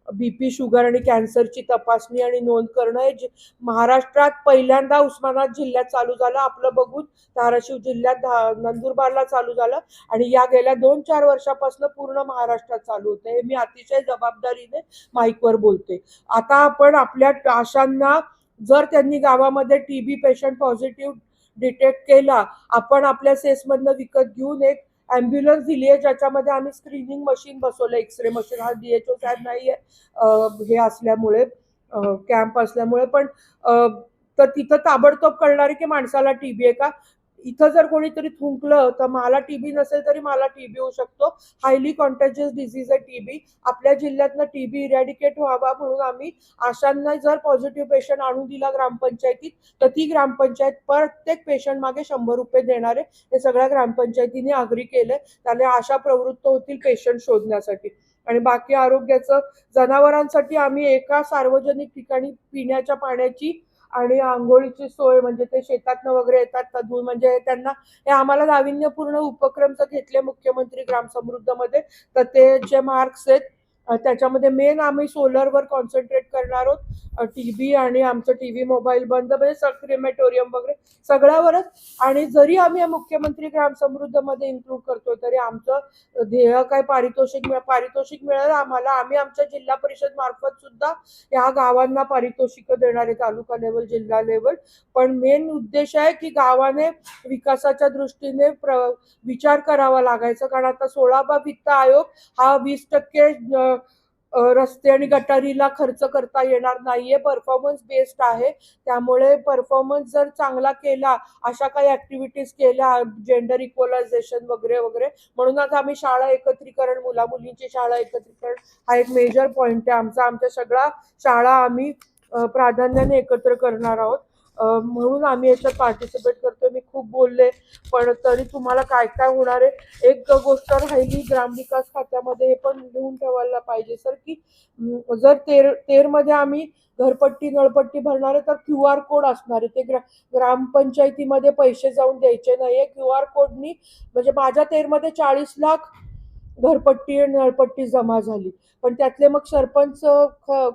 S1: बीपी शुगर आणि कॅन्सरची तपासणी आणि नोंद करणं हे महाराष्ट्रात पहिल्यांदा उस्मानाबाद जिल्ह्यात चालू झालं. आपलं बघून धाराशिव जिल्ह्यात नंदुरबारला चालू झालं आणि या गेल्या 2-4 वर्षापासून पूर्ण महाराष्ट्रात चालू होतं. हे मी अतिशय जबाबदारीने माईकवर बोलते. आता आपण आपल्या आशांना जर त्यांनी गावामध्ये टीबी पेशंट पॉझिटिव्ह डिटेक्ट केला, आपण आपल्या सेसमधनं विकत घेऊन एक ॲम्ब्युलन्स दिली आहे ज्याच्यामध्ये आम्ही स्क्रीनिंग मशीन बसवलं, एक्सरे मशीन. हा DHO साहेब नाही आहे हे असल्यामुळे, कॅम्प असल्यामुळे, पण तर तिथं ताबडतोब कळणार की माणसाला टीबी आहे का. इथं जर कोणीतरी थुंकलं तर मला टीबी नसेल तरी मला टीबी होऊ शकतो. हायली कॉन्टॅजियस डिझीज आहे टीबी. आपल्या जिल्ह्यातनं टीबी इरॅडिकेट व्हावा म्हणून आम्ही आशांना जर पॉझिटिव्ह पेशंट आणून दिला ग्रामपंचायतीत तर ती ग्रामपंचायत प्रत्येक पेशंट मागे 100 रुपये देणार आहे. हे सगळ्या ग्रामपंचायतीने अग्री केलंय. त्याने आशा प्रवृत्त होतील पेशंट शोधण्यासाठी. आणि बाकी आरोग्याचं जनावरांसाठी आम्ही एका सार्वजनिक ठिकाणी पिण्याच्या पाण्याची आणि आंघोळीची सोय, म्हणजे ते शेतातनं वगैरे येतात तदून, म्हणजे त्यांना हे आम्हाला नाविन्यपूर्ण उपक्रम जर घेतले मुख्यमंत्री ग्राम समृद्धमध्ये तर ते जे मार्क्स आहेत त्याच्यामध्ये मेन आम्ही सोलरवर कॉन्सन्ट्रेट करणार आहोत. टीबी आणि आमचं टीव्ही मोबाईल बंद, म्हणजे क्रिमेटोरियम वगैरे सगळ्यावरच. आणि जरी आम्ही मुख्यमंत्री ग्राम समृद्धमध्ये इन्क्लूड करतोय तरी आमचं ध्येय काय पारितोषिक मिळेल आम्हाला. आम्ही आमच्या जिल्हा परिषद मार्फत सुद्धा या गावांना पारितोषिक देणार आहे, तालुका लेवल जिल्हा लेवल. पण मेन उद्देश आहे की गावाने विकासाच्या दृष्टीने विचार करावा लागायचा. कारण आता 16वा वित्त आयोग हा 20% रस्ते आणि गटारीला खर्च करता येणार नाहीये, परफॉर्मन्स बेस्ड आहे. त्यामुळे परफॉर्मन्स जर चांगला केला, अशा काही ऍक्टिव्हिटीज केल्या, जेंडर इक्वलायझेशन वगैरे वगैरे, म्हणूनच आम्ही शाळा एकत्रीकरण, मुला मुलींची शाळा एकत्रीकरण हा एक मेजर पॉइंट आहे आमचा. आमच्या सगळ्या शाळा आम्ही प्राधान्याने एकत्र करणार आहोत. म्हणून आम्ही याच्यात पार्टिसिपेट करतोय. मी खूप बोलले पण तरी तुम्हाला काय काय होणार आहे. एक गोष्ट राहिली ग्रामविकास खात्यामध्ये, हे पण लिहून ठेवायला पाहिजे सर, की जर तेरमध्ये आम्ही घरपट्टी नळपट्टी भरणार आहे तर QR कोड असणार आहे. ते ग्रामपंचायतीमध्ये पैसे जाऊन द्यायचे नाहीये. QR कोडनी, म्हणजे माझ्या तेरमध्ये 40 लाख घरपट्टी आणि नळपट्टी जमा झाली. पण त्यातले मग सरपंच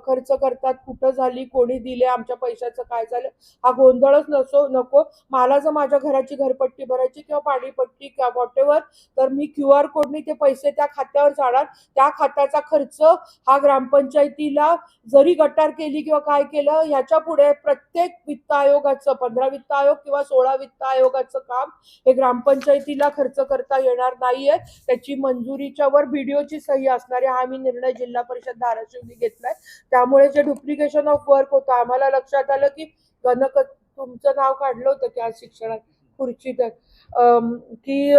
S1: खर्च करतात, कुठं झाली, कोणी दिले, आमच्या पैशाचं काय झालं, हा गोंधळच नको. मला जर माझ्या घराची घरपट्टी भरायची किंवा पाणीपट्टी किंवा व्हॉटेवर, तर मी QR कोडनी ते पैसे त्या खात्यावर जाणार. त्या खात्याचा खर्च हा ग्रामपंचायतीला जरी गटार केली किंवा काय केलं, ह्याच्या पुढे प्रत्येक वित्त आयोगाचं 15 वित्त आयोग किंवा 16 वित्त आयोगाचं काम हे ग्रामपंचायतीला खर्च करता येणार नाहीये. त्याची मंजुरीच्या वर BDOची सही असणारे हा मी निर्णय जिल्हा परिषद धाराशिवनी घेतलाय. त्यामुळे जे डुप्लिकेशन ऑफ वर्क होतं, आम्हाला लक्षात आलं की तुमचं नाव काढलं होतं की आज शिक्षणात खुर्चीत की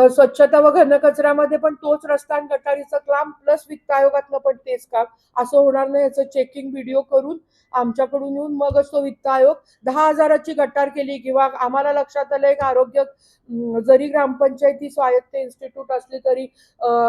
S1: स्वच्छता व घनकचऱ्यामध्ये पण तोच रस्ता आणि गटारीचं काम प्लस वित्त आयोगातलं पण तेच काम, असं होणार नाही याचं चेकिंग व्हिडिओ करून आमच्याकडून येऊन मगच तो वित्त आयोग 10,000ची गटार केली किंवा आम्हाला लक्षात आलं एक आरोग्य जरी ग्रामपंचायती स्वायत्त इन्स्टिट्यूट असली तरी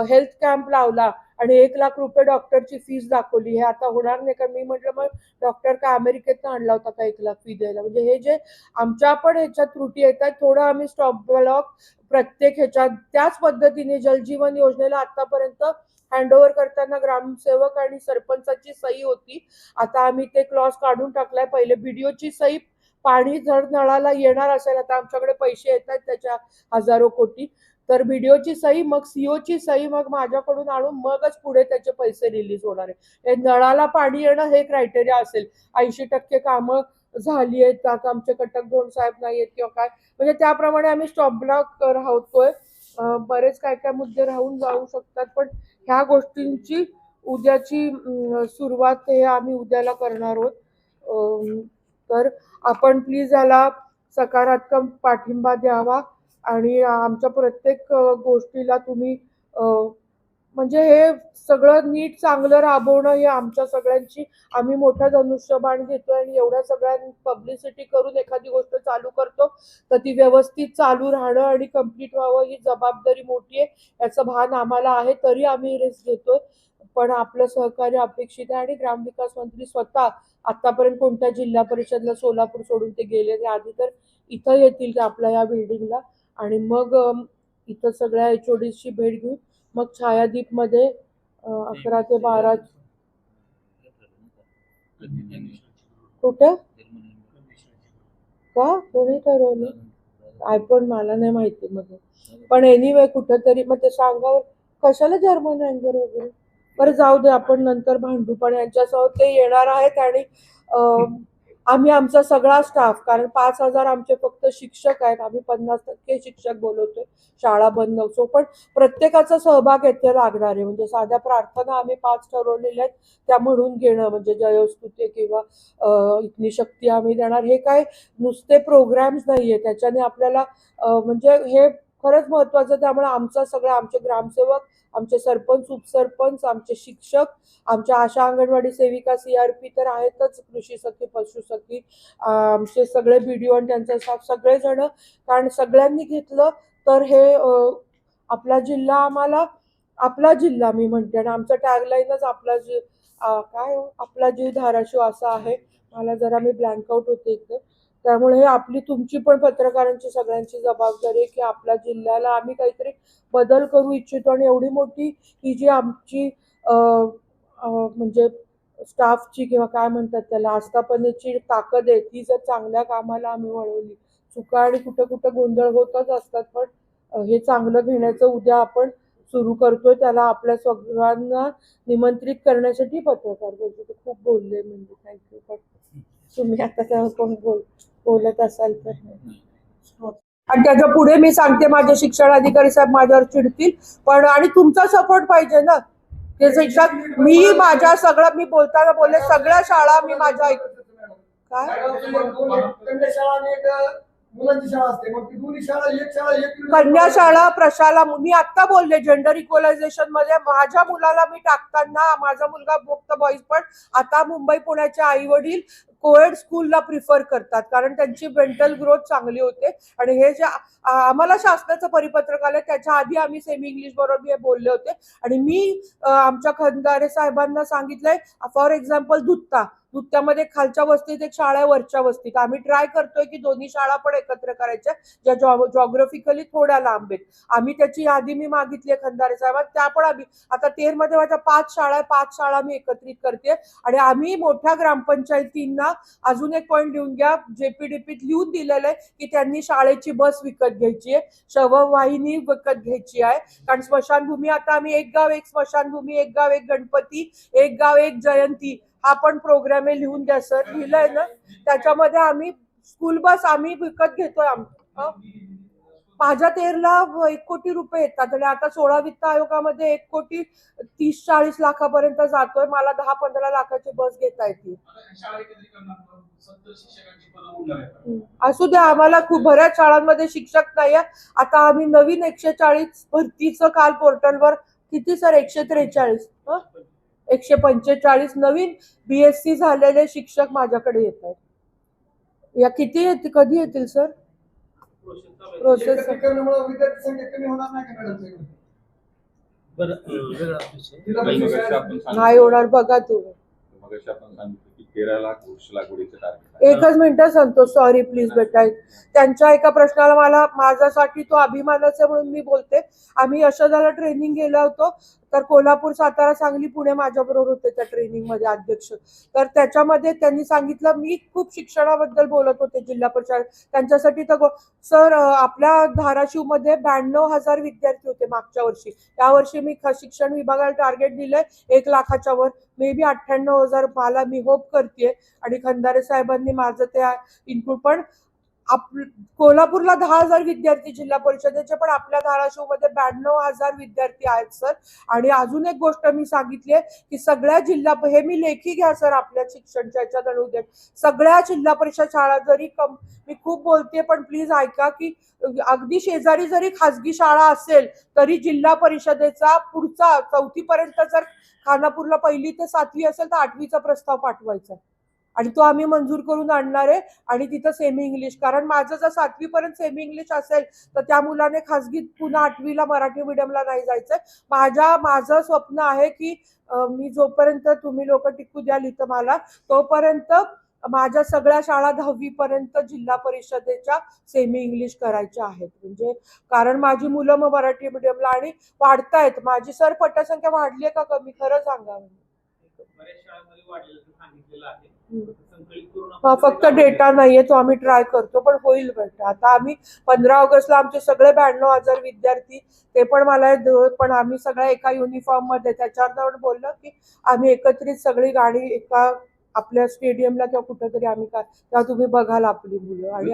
S1: हेल्थ कॅम्प लावला आणि 1,00,000 रुपये डॉक्टरची फीस दाखवली. हे आता होणार नाही का? मी म्हटलं मग डॉक्टर का अमेरिकेतनं आणला होता का 1,00,000 फी द्यायला? म्हणजे हे जे आमच्या पण ह्याच्यात त्रुटी येतात, थोडं आम्ही स्टॉप ब्लॉक प्रत्येक ह्याच्यात त्याच पद्धतीने जलजीवन योजनेला आतापर्यंत हँडओव्हर करताना ग्रामसेवक आणि सरपंचाची सही होती. आता आम्ही ते क्लॉज काढून टाकलाय. पहिले BDOची सही, पाणी जर नळाला येणार असेल, आता आमच्याकडे पैसे येत आहेत त्याच्या हजारो कोटी, तर BDOची सही, मग CO ची सही, मग माझ्याकडून आणून मगच पुढे त्याचे पैसे रिलीज होणार आहे. हे नळाला पाणी येणं हे क्रायटेरिया असेल. 80% कामं झाली आहेत, आता आमचे कटक दोन साहेब नाही आहेत किंवा काय, म्हणजे त्याप्रमाणे आम्ही स्टॉप ब्लॉक राहतोय. बरेच काय काय मुद्दे राहून जाऊ शकतात, पण ह्या गोष्टींची उद्याची सुरुवात हे आम्ही उद्याला करणार आहोत. तर आपण प्लीज याला सकारात्मक पाठिंबा द्यावा आणि आमच्या प्रत्येक गोष्टीला तुम्ही म्हणजे हे सगळं नीट चांगलं राबवणं हे आमच्या सगळ्यांची, आम्ही मोठा धनुष्यबाण घेतोय आणि एवढ्या सगळ्या पब्लिसिटी करून एखादी गोष्ट चालू करतो तर ती व्यवस्थित चालू राहणं आणि कंप्लीट व्हावं ही जबाबदारी मोठी आहे. याचं भान आम्हाला आहे, तरी आम्ही रिस्क घेतोय. पण आपलं सहकार्य अपेक्षित आहे आणि ग्रामविकास मंत्री स्वतः आतापर्यंत कोणत्या जिल्हा परिषदला सोलापूर सोडून ते गेले, ते आधी तर इथं येतील आपल्या या बिल्डिंगला आणि मग इथं सगळ्या HODची भेट घेऊन मग छायादीपमध्ये 11 ते 12 कुठं का कोणी ठरवलं काय पण मला नाही माहिती. मग पण एनिवे कुठंतरी मग ते सांगावं कशाला जर्मन अँगर वगैरे. बरं जाऊ दे, आपण नंतर भांडू. पण यांच्यासोबत ते येणार आहेत आणि आम्ही आमचा सगळा स्टाफ, कारण 5,000 आमचे फक्त शिक्षक आहेत, आम्ही 50% शिक्षक बोलवतोय, शाळा बंद नव्हतो, पण प्रत्येकाचा सहभाग येथे लागणार आहे. म्हणजे साध्या प्रार्थना आम्ही 5 ठरवलेल्या आहेत त्या म्हणून घेणं, म्हणजे जयोस्तुते किंवा इथली शक्ती आम्ही देणार. हे काय नुसते प्रोग्राम्स नाहीये, त्याच्याने आपल्याला म्हणजे हे खरंच महत्वाचं. त्यामुळे आमचा सगळं, आमचे ग्रामसेवक, आमचे सरपंच, उपसरपंच, आमचे शिक्षक, आमच्या आशा अंगणवाडी सेविका, CRP तर आहेतच, कृषी सखी, पशु सखी, आमचे सगळे BDO आणि त्यांचा स्टाफ सगळेजण, कारण सगळ्यांनी घेतलं तर हे आपला जिल्हा, आम्हाला आपला जिल्हा मी म्हणते, आणि आमचं टॅगलाईनच आपला जीव काय आपला जीव धाराशिव असा आहे. मला जरा मी ब्लँक आउट होते इथे. त्यामुळे हे आपली, तुमची पण पत्रकारांची सगळ्यांची जबाबदारी आहे की आपल्या जिल्ह्याला आम्ही काहीतरी बदल करू इच्छितो. आणि एवढी मोठी ही जी आमची म्हणजे स्टाफची किंवा काय म्हणतात त्याला, आस्थापनेची ताकद आहे, ती जर चांगल्या कामाला आम्ही वळवली, चुका आणि कुठं कुठं गोंधळ होतच असतात, पण हे चांगलं घेण्याचं उद्या आपण सुरू करतोय. त्याला आपल्या सगळ्यांना निमंत्रित करण्यासाठी पत्रकार बोलतो. खूप बोलले म्हणजे थँक्यू. पण तुम्ही आता कोण बोलत असाल तर. आणि त्याच्या पुढे मी सांगते, माझे शिक्षण अधिकारी साहेब माझ्यावर चिडतील, पण आणि तुमचा सपोर्ट पाहिजे ना. ते शिक्षक, मी माझ्या सगळं, मी बोलताना बोलले सगळ्या शाळा मी माझ्या कन्या शाळा, प्रशाला, मी आता बोलले जेंडर इक्वलायझेशन मध्ये माझ्या मुलाला मी टाकताना, माझा मुलगा फक्त बॉईज, पण आता मुंबई पुण्याचे आई वडील कोएड स्कूलला प्रिफर करतात, कारण त्यांची मेंटल ग्रोथ चांगली होते. आणि हे जे आम्हाला शासनाचं परिपत्रक आलं त्याच्या आधी आम्ही सेमी इंग्लिश बरोबर हे बोलले होते. आणि मी आमच्या खंदारे साहेबांना सांगितलंय, फॉर एक्झाम्पल धुत्ता, त्यामध्ये खालच्या वस्तीत एक शाळा आहे, वरच्या वस्तीत. आम्ही ट्राय करतोय की दोन्ही शाळा पण एकत्र करायच्या, ज्या जॉग्राफिकली थोड्या लांब आहेत. आम्ही त्याची यादी मी मागितली आहे खंदारे साहेबांना, त्या पण आम्ही आता तेरमध्ये माझ्या 5 शाळा आहे, 5 शाळा मी एकत्रित करते. आणि आम्ही मोठ्या ग्रामपंचायतींना अजून एक पॉईंट लिहून घ्या, JPDPत लिहून दिलेलं आहे की त्यांनी शाळेची बस विकत घ्यायची आहे, शववाहिनी विकत घ्यायची आहे. कारण स्मशानभूमी आता आम्ही एक गाव एक स्मशानभूमी, एक गाव एक गणपती, एक गाव एक जयंती हा पण प्रोग्राम आहे, लिहून द्या सर. लिहिलंय ना, त्याच्यामध्ये आम्ही स्कूल बस आम्ही विकत घेतोय. माझ्या तेरला 1 कोटी रुपये येतात आणि आता 16 वित्त आयोगामध्ये 1,30,40,00,000 जातोय. मला 10-15 लाखाची बस घेता येते. असू द्या, आम्हाला खूप बऱ्याच शाळांमध्ये शिक्षक नाही आहे. आता आम्ही नवीन 140 भरतीचं काल पोर्टलवर किती सर 143 145 नवीन BSc झालेले शिक्षक माझ्याकडे येत आहेत. या किती येतील, कधी येतील सर? प्रोसेस नाही होणार बघा तुम्ही. एकच मिनिट संतोष, सॉरी प्लीज बेटा. त्यांच्या एका प्रश्नाला मला माझ्यासाठी तो अभिमानाच आहे म्हणून मी बोलते. आम्ही यशोदाला ट्रेनिंग गेलो होतो, तर कोल्हापूर, सातारा, सांगली, पुणे माझ्याबरोबर होते त्या ट्रेनिंग मध्ये अध्यक्ष. तर त्याच्यामध्ये त्यांनी सांगितलं, मी खूप शिक्षणाबद्दल बोलत होते जिल्हा परिषद त्यांच्यासाठी. तर सर आपल्या धाराशिव मध्ये 92,000 विद्यार्थी होते मागच्या वर्षी. यावर्षी मी शिक्षण विभागाला टार्गेट दिलंय 1 लाखाच्या वर, मे बी 98,000 मला मी होप करते. आणि खंदारे साहेबांनी माझं ते इनपुट पण कोल्हापूरला 10,000 विद्यार्थी जिल्हा परिषदेचे, पण आपल्या धाराशिव मध्ये 92,000 विद्यार्थी आहेत सर. आणि अजून एक गोष्ट मी सांगितली की सगळ्या जिल्हा, हे मी लेखी घ्या सर आपल्या शिक्षणच्या याच्यात आणून, सगळ्या जिल्हा परिषद शाळा जरी मी खूप बोलते पण प्लीज ऐका की अगदी शेजारी जरी खासगी शाळा असेल तरी जिल्हा परिषदेचा पुढचा 4थी पर्यंत जर खानापूरला 1ली ते 7वी असेल तर 8वीचा प्रस्ताव पाठवायचा आणि तो आम्ही मंजूर करून आणणार आहे. आणि तिथं सेमी इंग्लिश, कारण माझं जर 7वी पर्यंत सेमी इंग्लिश असेल तर त्या मुलाने खासगीत पुन्हा 8वीला मराठी मीडियमला नाही जायचंय. माझं स्वप्न आहे की मी जोपर्यंत तुम्ही लोक टिकू द्याल इथं मला, तोपर्यंत माझ्या सगळ्या शाळा 10वी पर्यंत जिल्हा परिषदेच्या सेमी इंग्लिश करायच्या आहेत. म्हणजे कारण माझी मुलं मग मराठी मीडियमला आणि वाढतायत. माझी सर पटसंख्या वाढली आहे का कमी, खरं सांगा. फक्त डेटा नाहीये, तो आम्ही ट्राय करतो, पण होईल बेटा. आता आम्ही 15 ऑगस्टला आमचे सगळे 92,000 विद्यार्थी, ते पण मला पण आम्ही सगळ्या एका युनिफॉर्म मध्ये, त्याच्यावर बोललो की आम्ही एकत्रित सगळी गाडी एका आपल्या स्टेडियमला किंवा कुठेतरी आम्ही तेव्हा तुम्ही बघाल आपली मुलं. आणि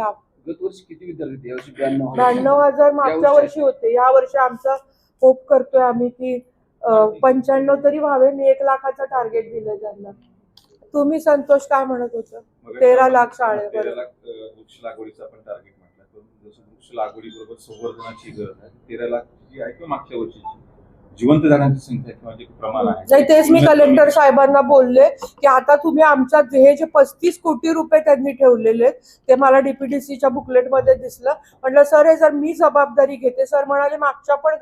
S2: किती विद्यार्थी?
S1: 92,000 मागच्या वर्षी होते. या वर्षी आमचा होप करतोय आम्ही की 95 तरी व्हावे. मी 1 लाखाचं टार्गेट दिलं त्यांना. तुम्ही संतोष काय म्हणत होता? 13 लाख शाळेवर
S3: 13 लाख वृक्ष लागवडीचं आपण टार्गेट म्हटलं, तर जसं वृक्ष लागवडी बरोबर संवर्धनाची गरज आहे. 13 लाख जी आहे किंवा मागच्या वर्षीची जिवंत झाडांची संख्या किंवा जे प्रमाण आहे,
S1: नाही तेच मी कलेक्टर साहेबांना बोलले की आता तुम्ही आमच्या हे जे 35 कोटी रुपये त्यांनी ठेवलेले ते मला DPDCच्या बुकलेटमध्ये दिसलं. म्हटलं सर हे जर मी जबाबदारी घेते. सर म्हणाले मागच्या पण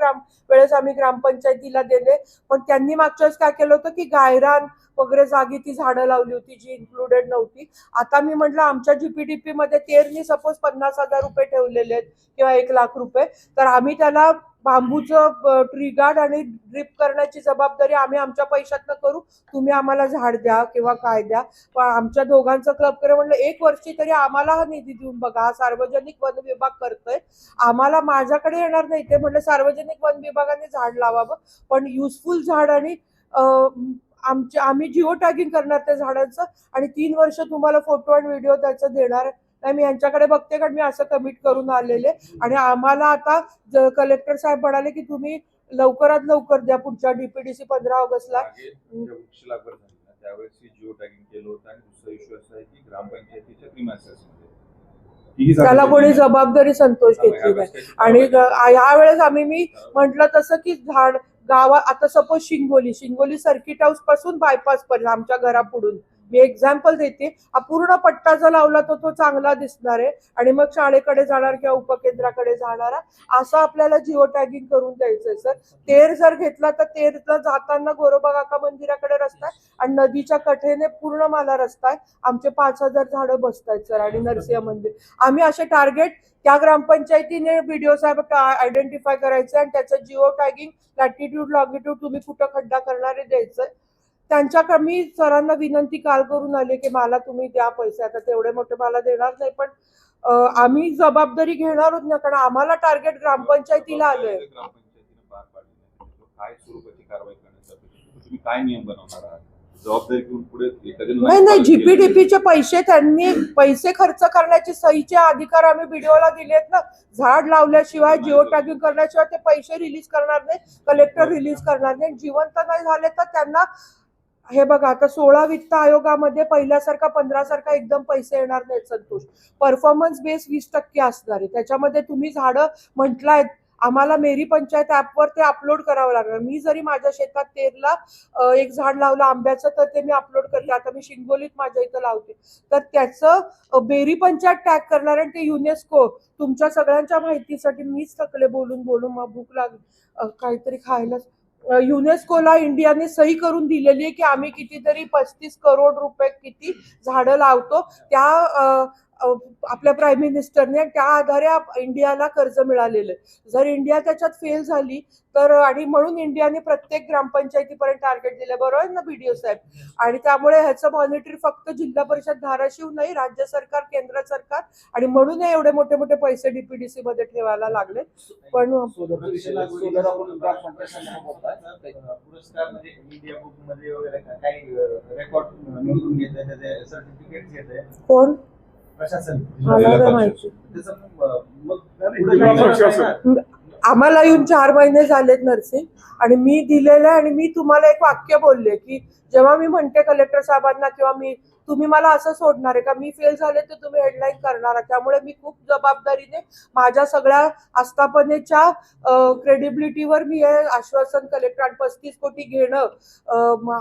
S1: वेळेस आम्ही ग्रामपंचायतीला दिले, पण त्यांनी मागच्या वेळेस काय केलं होतं की गायरान वगैरे जागी ती झाडं लावली होती जी इन्क्लुडेड नव्हती. आता मी म्हटलं आमच्या GPDP मध्ये तेरनी सपोज 50,000 रुपये ठेवलेले आहेत किंवा 1 लाख रुपये, तर आम्ही त्याला बांबूचं ट्री गार्ड आणि ड्रिप करण्याची जबाबदारी आम्ही आमच्या पैशातनं करू, तुम्ही आम्हाला झाड द्या किंवा काय द्या. पण आमच्या दोघांचं क्लब करे. म्हटलं 1 वर्षी तरी आम्हाला हा निधी देऊन बघा. हा सार्वजनिक वन विभाग करतोय, आम्हाला माझ्याकडे येणार नाही ते. म्हटलं सार्वजनिक वन विभागाने झाड लावावं, पण युजफुल झाड. आणि आम्ही जिओ टॅगिंग करणार त्या झाडांचं आणि 3 वर्ष तुम्हाला फोटो आणि व्हिडिओ त्याचं देणार नाही. मी यांच्याकडे बघते कारण मी असं कमिट करून आलेले. आणि आम्हाला आता कलेक्टर साहेब म्हणाले की तुम्ही लवकरात लवकर द्या पुढच्या DPDC 15 ऑगस्टला.
S3: वृक्ष लागवड झाली ना त्यावेळेस जिओ टॅगिंग केलं होतं. आणि दुसरा इश्यू असा आहे की ग्रामपंचायतीच्या प्रीमायसेसमध्ये
S1: त्याला कोणी जबाबदारी संतोष घेतली नाही. आणि ह्या वेळेस मी म्हटलं तसं की झाड गावात आता सपोज शिंगोली सर्किट हाऊस पासून बायपास पर्यंत आमच्या घरापुढून मी एक्झाम्पल देते, हा पूर्ण पट्टा जो लावला तो चांगला दिसणार आहे आणि मग शाळेकडे जाणार किंवा उपकेंद्राकडे जाणारा, असं आपल्याला जिओ टॅगिंग करून द्यायचंय सर. तेर जर घेतला तर तेरला जाताना गोरोबा काका मंदिराकडे रस्ता आहे आणि नदीच्या कठेने पूर्ण मला रस्ता आहे. आमचे 5,000 झाडं बसतायत सर आणि नरसिंह मंदिर. आम्ही असे टार्गेट त्या ग्रामपंचायतीने बीडीओ साहेब आयडेंटिफाय करायचं आणि त्याचं जिओ टॅगिंग लॅटिट्यूड लॉंगिट्यूड तुम्ही कुठं खड्डा करणारे द्यायचं. त्यांच्याकडे मी सरांना विनंती काल करून आले की मला तुम्ही द्या पैसे. आता तेवढे मोठे मला देणार नाही, पण आम्ही जबाबदारी घेणार आहोत ना, कारण आम्हाला टार्गेट ग्रामपंचायतीला आलंय.
S3: ग्रामपंचायतीने पार पाडली नाही, काय स्वरूपाची कारवाई करण्यासाठी तुम्ही काय नियम बनवणार आहात? जबाबदारी घेऊन पुढे
S1: नाही, जीपीडीपीचे पैसे खर्च करण्याचे सहीचे अधिकार आम्ही बीडीओला दिलेत ना. झाड लावल्याशिवाय जिओ टॅगिंग करण्याशिवाय ते पैसे रिलीज करणार नाही, कलेक्टर रिलीज करणार नाही. जिवंत नाही झाले तर त्यांना हे बघा, आता 16 वित्त आयोगामध्ये पहिल्यासारखा 15 सारखा एकदम पैसे येणार नाहीत संतोष. परफॉर्मन्स बेस 20% असणार आहे. त्याच्यामध्ये तुम्ही झाडं म्हटलायत, आम्हाला मेरी पंचायत ऍपवर ते अपलोड करावं लागणार. मी जरी माझ्या शेतात तेरला एक झाड लावलं आंब्याचं तर ते मी अपलोड करते. आता मी शिंगोलीत माझ्या इथं लावते, तर त्याचं बेरी पंचायत टॅग करणार आणि ते युनेस्को. तुमच्या सगळ्यांच्या माहितीसाठी मीच थकले बोलून मग भूक लागली काहीतरी खायला. युनेस्कोला इंडियाने सही करून दिलेली आहे की आम्ही कितीतरी 35 करोड रुपये किती झाडं लावतो. त्या आपल्या प्राईम मिनिस्टरने त्या आधारे इंडियाला कर्ज मिळालेलं आहे. जर इंडिया त्याच्यात फेल झाली तर, आणि म्हणून इंडियाने प्रत्येक ग्रामपंचायतीपर्यंत टार्गेट दिलं, बरोबर ना बीडीओ साहेब. आणि त्यामुळे ह्याचं मॉनिटर फक्त जिल्हा परिषद धाराशिव नाही, राज्य सरकार, केंद्र सरकार, आणि म्हणून एवढे मोठे मोठे पैसे डीपीडीसी मध्ये ठेवायला लागले. पण
S4: पुरस्कार म्हणजे इंडिया बुक मध्ये वगैरे काही रेकॉर्ड नोंदवून घेतले, त्याचे सर्टिफिकेट घेतले
S1: कोण
S4: प्रशासन.
S1: मला नाही माहिती.
S4: मग
S1: आम्हाला येऊन 4 महिने झालेत नर्सिंग, आणि मी दिलेलं आहे. आणि मी तुम्हाला एक वाक्य बोलले की जेव्हा मी म्हणते कलेक्टर साहेबांना किंवा तुम्ही मला असं सोडणार आहे का? मी फेल झाले तर तुम्ही हेडलाईन करणार. त्यामुळे मी खूप जबाबदारीने माझ्या सगळ्या आस्थापनेच्या क्रेडिबिलिटीवर मी हे आश्वासन कलेक्टर 35 कोटी घेणं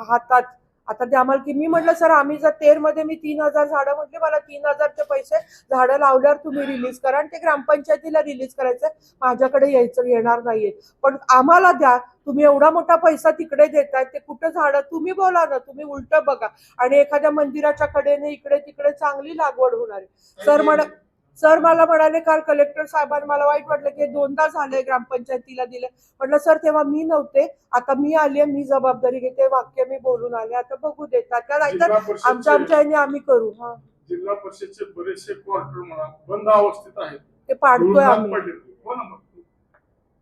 S1: हातात. आता ते आम्हाला की मी म्हटलं सर, आम्ही जर तेरमध्ये मी 3,000 झाडं म्हटले, मला 3,000चे पैसे झाडं लावल्यावर तुम्ही रिलीज करा, आणि ते ग्रामपंचायतीला रिलीज करायचं, माझ्याकडे येणार नाहीये. पण आम्हाला द्या. तुम्ही एवढा मोठा पैसा तिकडे देताय, ते कुठं झाडं तुम्ही बोला ना, तुम्ही उलट बघा. आणि एखाद्या मंदिराच्या कडेने इकडे तिकडे चांगली लागवड होणार आहे. सर मला म्हणाले काल कलेक्टर साहेबांना, मला वाईट वाटलं की 2दा झाले ग्रामपंचायतीला दिले. म्हटलं सर तेव्हा मी नव्हते, आता मी आले, मी जबाबदारी घेते. वाक्य मी बोलून आले, आता बघू देतात का, नाहीतर आमच्या ह्याने आम्ही करू. हा,
S5: जिल्हा परिषदचे बरेचसे क्वार्टर म्हणा बंद अवस्थेत आहेत,
S1: ते पाडतोय आम्ही.
S5: हो ना.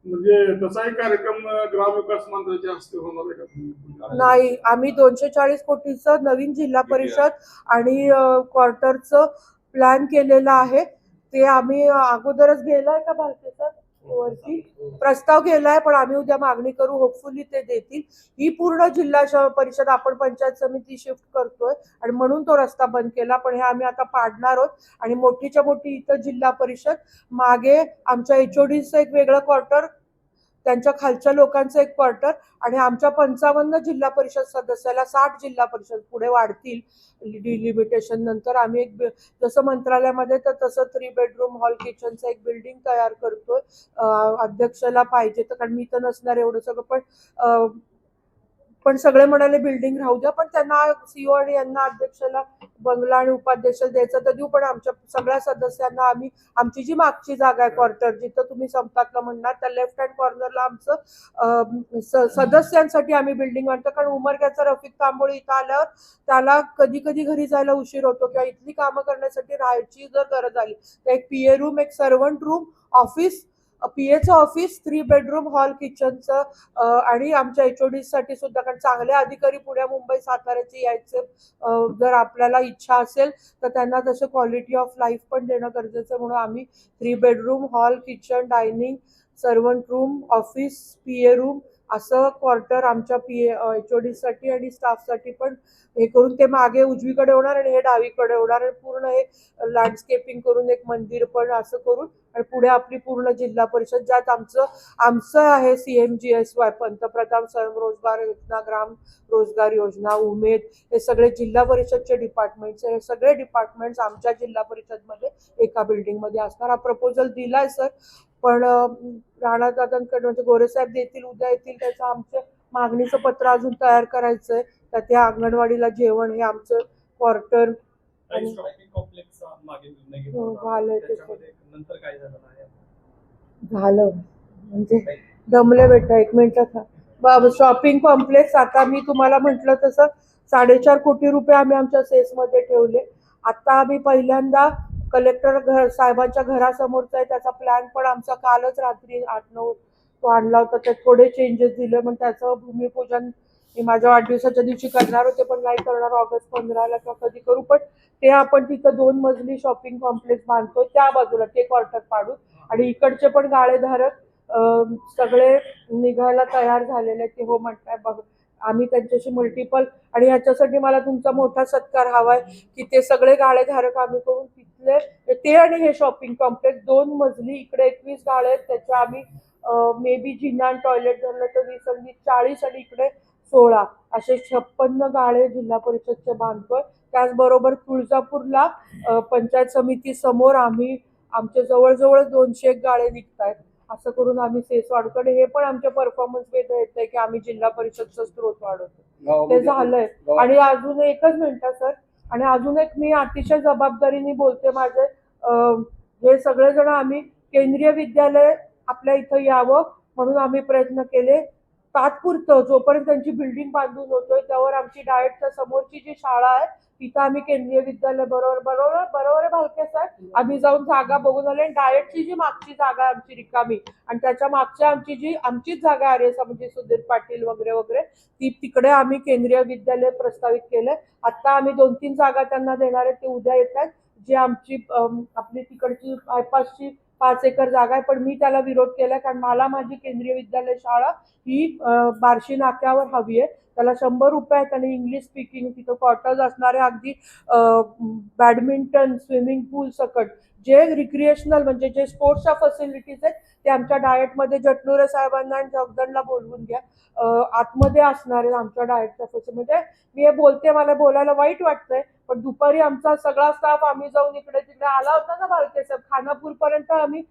S5: म्हणजे तसाही कार्यक्रम ग्रामविकास मंत्र्याच्या हस्ते होणार आहे का?
S1: नाही, आम्ही 240 कोटीचं नवीन जिल्हा परिषद आणि क्वार्टरचं प्लॅन केलेलं आहे. ते आम्ही अगोदरच गेलाय का भारतीय वरती प्रस्ताव केलाय, पण आम्ही उद्या मागणी करू, होपफुली ते देतील. ही पूर्ण जिल्हा परिषद आपण पंचायत समिती शिफ्ट करतोय आणि म्हणून तो रस्ता बंद केला. पण हे आम्ही आता पाडणार आहोत. आणि मोठीच्या मोठी इथं जिल्हा परिषद, मागे आमच्या एचओडीचं एक वेगळं क्वार्टर, त्यांच्या खालच्या लोकांचं एक क्वार्टर, आणि आमच्या 55 जिल्हा परिषद सदस्याला 60 जिल्हा परिषद पुढे वाढतील डिलिमिटेशन नंतर. आम्ही एक जसं मंत्रालयामध्ये तर तसं 3 बेडरूम हॉल किचनचं एक बिल्डिंग तयार करतोय. अध्यक्षाला पाहिजे तर, कारण मी तर नसणार एवढं सगळं, पण सगळे म्हणाले बिल्डिंग राहू द्या, पण त्यांना सीओ आणि यांना अध्यक्षाला बंगला आणि उपाध्यक्षाला द्यायचं तर देऊ. पण आमच्या सगळ्या सदस्यांना आम्ही, आमची जी मागची जागा आहे क्वार्टर, जिथं तुम्ही संपतातला म्हणणार, त्या लेफ्ट हँड कॉर्नरला आमचं सदस्यांसाठी आम्ही बिल्डिंग आणतो. कारण उमरग्याचा रफिक तांबोळी इथं आल्यावर त्याला कधी कधी घरी जायला उशीर होतो, किंवा इथली कामं करण्यासाठी राहायची जर गरज आली तर एक पीए रूम, एक सर्वंट रूम, ऑफिस, पीएचं ऑफिस, 3 बेडरूम हॉल किचनचं, आणि आमच्या एचओडी साठी सुद्धा, कारण चांगले अधिकारी पुण्या, मुंबई, साताऱ्याचे यायचे जर आपल्याला इच्छा असेल तर त्यांना तसं क्वालिटी ऑफ लाईफ पण देणं गरजेचं. म्हणून आम्ही 3 bedroom hall kitchen, dining, servant room, office, PA room असं क्वार्टर आमच्या HOD साठी आणि स्टाफसाठी पण हे करून ते मागे उजवीकडे होणार आणि हे डावीकडे होणार आणि पूर्ण हे लँडस्केपिंग करून एक मंदिर पण असं करून आणि पुढे आपली पूर्ण जिल्हा परिषद ज्यात आमचं आहे CMGSY पंतप्रधान स्वयंरोजगार योजना, ग्राम रोजगार योजना, उमेद, हे सगळे जिल्हा परिषदचे डिपार्टमेंट्स, हे सगळे डिपार्टमेंट्स आमच्या जिल्हा परिषदमध्ये एका बिल्डिंगमध्ये असणार. हा प्रपोजल दिलाय सर, पण राणादादांकडे म्हणजे गोरेसाहेब देतील, उद्या येतील, त्याचं आमच्या मागणीचं पत्र अजून तयार करायचंय. तर त्या अंगणवाडीला जेवण हे आमचं क्वार्टर आणि
S6: शॉपिंग कॉम्प्लेक्स मागे निर्णय घेतला
S1: हो,
S6: होता.
S1: झालंय ते.
S6: त्याच्यामध्ये नंतर काय झालं नाही
S1: झालं म्हणजे दमले बेटा. एक मिनिट. शॉपिंग कॉम्प्लेक्स आता मी तुम्हाला म्हटलं तसं 4.5 कोटी रुपये आम्ही आमच्या सेसमध्ये ठेवले. आता आम्ही पहिल्यांदा कलेक्टर साहेबांच्या घरासमोरचा आहे त्याचा प्लॅन पण आमचा कालच रात्री 8-9 तो आणला होता. त्यात थोडे चेंजेस दिले, पण त्याचं भूमिपूजन मी माझ्या वाढदिवसाच्या दिवशी करणार होते, पण नाही करणार, ऑगस्ट 15ला किंवा कधी करू. पण ते आपण तिथं 2 मजली शॉपिंग कॉम्प्लेक्स बांधतोय त्या बाजूला, ते क्वार्टर पाडून, आणि इकडचे पण गाळेधारक सगळे निघायला तयार झालेले ते हो म्हणताय. बघ आम्ही त्यांच्याशी मल्टिपल, आणि ह्याच्यासाठी मला तुमचा मोठा सत्कार हवाय की ते सगळे गाळेधारक आम्ही करून तिथले ते आणि हे शॉपिंग कॉम्प्लेक्स 2 मजली, इकडे 21 गाळे आहेत, त्याच्या आम्ही मे बी जिना टॉयलेट धरलं तर 20 आणि 40 आणि इकडे 16 असे 56 गाळे जिल्हा परिषदचे बांधतोय. त्याचबरोबर तुळजापूरला पंचायत समिती समोर आमचे जवळजवळ 200 गाळे निघतायत. असं करून आम्ही सेस वाढवतो आणि हे पण आमच्या परफॉर्मन्स मध्ये येतंय की आम्ही जिल्हा परिषदचा स्त्रोत वाढवतो. ते झालंय. आणि अजून एकच मिनिट सर, आणि अजून एक मी अतिशय जबाबदारीने बोलते. माझे हे सगळेजण आम्ही केंद्रीय विद्यालय आपल्या इथं यावं म्हणून आम्ही प्रयत्न केले. तात्पुरतं जोपर्यंत त्यांची बिल्डिंग बांधून होतोय त्यावर आमची डायटच्या समोरची जी शाळा आहे तिथं आम्ही केंद्रीय विद्यालय बरोबर आहे भालके साहेब, आम्ही जाऊन जागा बघून आले. डायटची जी मागची जागा आहे आमची रिकामी आणि त्याच्या मागच्या आमचीच जागा आहे म्हणजे सुधीर पाटील वगैरे वगैरे, ती तिकडे आम्ही केंद्रीय विद्यालय प्रस्तावित केलंय. आता आम्ही 2-3 जागा त्यांना देणार आहे, ते उद्या येतात. जी आमची आपली तिकडची बायपासची 5 एकर जागा आहे, पण मी त्याला विरोध केलाय कारण मला माझी केंद्रीय विद्यालय शाळा ही बार्शी नाक्यावर हवी आहे. त्याला 100 रुपये आहेत आणि इंग्लिश स्पीकिंग तिथं क्वार्टर्स असणारे, अगदी बॅडमिंटन, स्विमिंग पूल सकट जे रिक्रिएशनल म्हणजे जे स्पोर्ट्सच्या फॅसिलिटीज आहेत ते आमच्या डाएटमध्ये जटनुरे साहेबांना आणि जगदनला बोलवून घ्या. आतमध्ये असणार आहे आमच्या डाएटच्या फॅसिलिटीमध्ये. मी हे बोलते, मला बोलायला वाईट वाटतंय, पण दुपारी आमचा सगळा स्टाफ आम्ही जाऊन इकडे तिकडे आला होता ना भालके साहेब, खानापूरपर्यंत आम्ही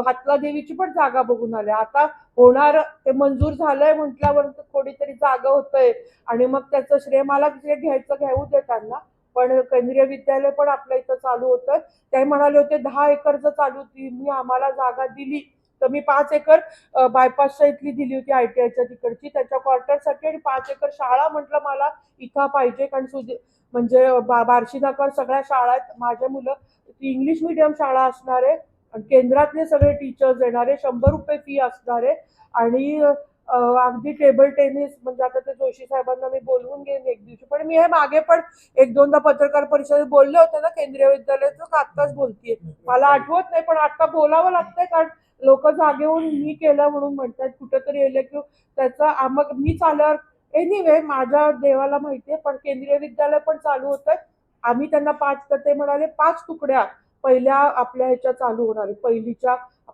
S1: हातला देवीची पण जागा बघून आले. आता होणार ते मंजूर झालंय म्हटल्यावर थोडी तरी जागा होतंय आणि मग त्याचं श्रेय मला जे घ्यायचं घेऊ दे त्यांना. पण केंद्रीय विद्यालय पण आपल्या इथं चालू होतं. ते म्हणाले होते 10 एकरचं चालू होती, मी आम्हाला जागा दिली तर मी 5 एकर बायपासच्या इथली दिली होती ITIच्या तिकडची त्याच्या क्वार्टरसाठी, आणि 5 एकर शाळा म्हटलं मला इथं पाहिजे कारण म्हणजे बार्शी नाक्यावर सगळ्या शाळा आहेत. माझे मुलं ती इंग्लिश मिडियम शाळा असणार आहे, केंद्रातले सगळे टीचर्स येणारे, 100 रुपये फी असणार आहे आणि अगदी टेबल टेनिस म्हणजे आता ते जोशी साहेबांना मी बोलवून घेईन एक दिवशी. पण मी हे मागे पण 1-2दा पत्रकार परिषदेत बोलले होते ना केंद्रीय विद्यालयाचं, आत्ताच बोलतीये, मला आठवत नाही पण आता बोलावं लागतंय कारण लोक जागे होऊन मी केलं म्हणून म्हणतात कुठेतरी येले की त्याचा मग मी चालल्यावर एनिवे माझ्या देवाला माहितीये. पण केंद्रीय विद्यालय पण चालू होतंय. आम्ही त्यांना 5 तर ते म्हणाले 5 तुकड्या पहिल्या आपल्या ह्याच्या चालू होणार आहे.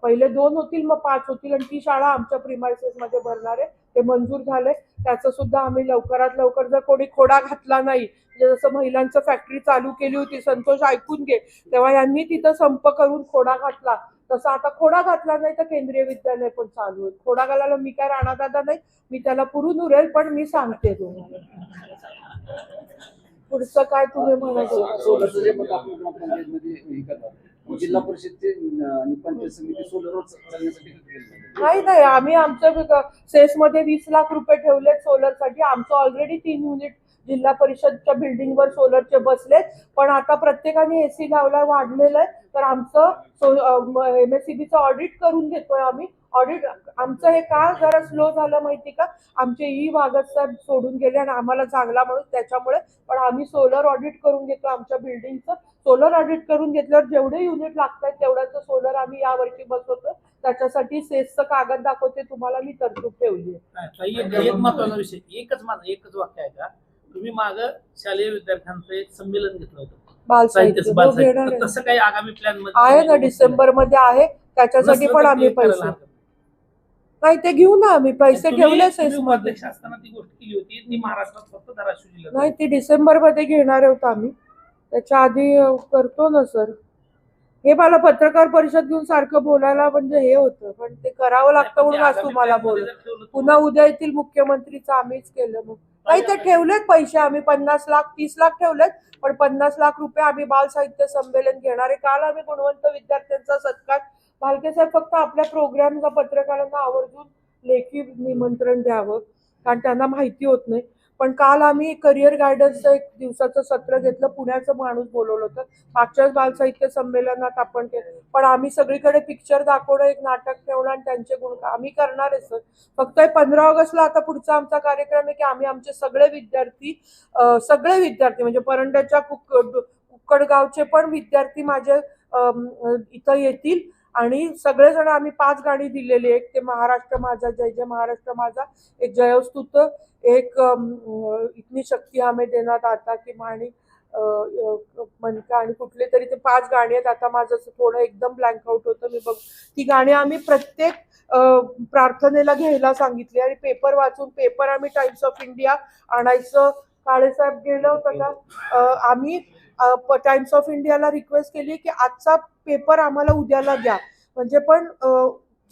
S1: पहिले 2 होतील मग 5 होतील आणि ती शाळा आमच्या प्रिमायसेस मध्ये भरणार आहे. ते मंजूर झालंय. त्याचं सुद्धा आम्ही लवकरात लवकर, जर कोणी खोडा घातला नाही म्हणजे जसं महिलांचं फॅक्टरी चालू केली होती, संतोष ऐकून घे, तेव्हा यांनी तिथं संप करून खोडा घातला, तसं आता खोडा घातला नाही तर केंद्रीय विद्यालय पण चालू आहे. खोडा घालायला मी काय राणादादा नाही, मी त्याला पुरून उरेल, पण मी सांगते तुम्हाला पुढचं काय तुम्ही म्हणत
S2: जिल्हा परिषदचे पंचायत समिती सोलरवर चालण्यासाठी
S1: नाही आम्ही आमच्या सेसमध्ये 20 लाख रुपये ठेवलेत सोलरसाठी. आमचं ऑलरेडी 3 युनिट जिल्हा परिषदच्या बिल्डिंगवर सोलरचे बसलेत, पण आता प्रत्येकाने AC लावला वाढलेलं आहे तर आमचं MSCBचं ऑडिट करून घेतोय आम्ही. ऑडिट आमचं हे का जरा स्लो झालं माहिती का, आमचे वागत साहेब सोडून गेले आणि आम्हाला चांगला म्हणून त्याच्यामुळे. पण आम्ही सोलर ऑडिट करून घेतो आमच्या बिल्डिंगचं. सोलर ऑडिट करून घेतल्यावर जेवढे युनिट लागतात तेवढ्याचं सोलर आम्ही यावर्षी बसवतो. त्याच्यासाठी सेसचं कागद दाखवते तुम्हाला, मी तरतूद ठेवली आहे.
S7: एक महत्वाचा विषय, एकच वाक्य आहे का, तुम्ही मागं शालेय विद्यार्थ्यांचं एक संमेलन घेतलं होतं
S1: बाल
S7: साहित्य
S1: साहित्य
S7: बाल
S1: हो, घेणार
S7: साहित्य.
S1: आहे.
S7: तसं काही आगामी प्लॅन
S1: आहे ना, डिसेंबर मध्ये आहे. त्याच्यासाठी पण आम्ही पैसे नाही ते घेऊ ना, आम्ही पैसे ठेवले सेस मध्ये.
S7: उपाध्यक्ष असताना ती गोष्ट केली होती, ती महाराष्ट्रात फक्त धाराशिव जिल्ह्यात
S1: नाही, ती डिसेंबर मध्ये घेणार आहोत आम्ही. त्याच्या आधी करतो ना सर. हे मला पत्रकार परिषद घेऊन सारखं बोलायला म्हणजे हे होतं, पण ते करावं लागतं म्हणून आज तुम्हाला बोलत. पुन्हा उद्या येतील मुख्यमंत्रीचं, आम्हीच केलं मग. नाही ते ठेवलेत पैसे आम्ही 50 लाख 30 लाख ठेवलेत, पण 50 लाख रुपये आम्ही बाल साहित्य संमेलन घेणार आहे. काल आम्ही गुणवंत विद्यार्थ्यांचा सत्कार. भालके साहेब फक्त आपल्या प्रोग्रामचा पत्रकारांना आवर्जून लेखी निमंत्रण द्यावं, कारण त्यांना माहिती होत नाही. पण काल आम्ही करिअर गायडन्सचं एक दिवसाचं सत्र घेतलं. पुण्याचं माणूस बोलवलं होतं. मागच्याच बाल साहित्य संमेलनात आपण केलं. पण आम्ही सगळीकडे पिक्चर दाखवणं, एक नाटक ठेवणं आणि त्यांचे गुण आम्ही करणार आहे सर. फक्त 15 ऑगस्टला आता पुढचा आमचा कार्यक्रम आहे की आम्ही आमचे सगळे विद्यार्थी म्हणजे परंड्याच्या कुक्कडगावचे पण विद्यार्थी माझे इथं येतील. आणि सगळेजण आम्ही 5 गाणी दिलेली. एक ते महाराष्ट्र माझा, जय जय महाराष्ट्र माझा, एक जयस्तुत, एक इतनी शक्ती हमें देण्यात आता की माणी मनका, आणि कुठले तरी ते 5 गाणी आहेत. आता माझं थोडं एकदम ब्लँक आउट होतं, मी बघ. ती गाणी आम्ही प्रत्येक प्रार्थनेला घ्यायला सांगितली आणि पेपर वाचून, पेपर आम्ही टाइम्स ऑफ इंडिया आणायचं. काळेसाहेब गेलं होतं का, आम्ही टाइम्स ऑफ इंडियाला रिक्वेस्ट केली की आजचा पेपर आम्हाला उद्याला द्या, म्हणजे पण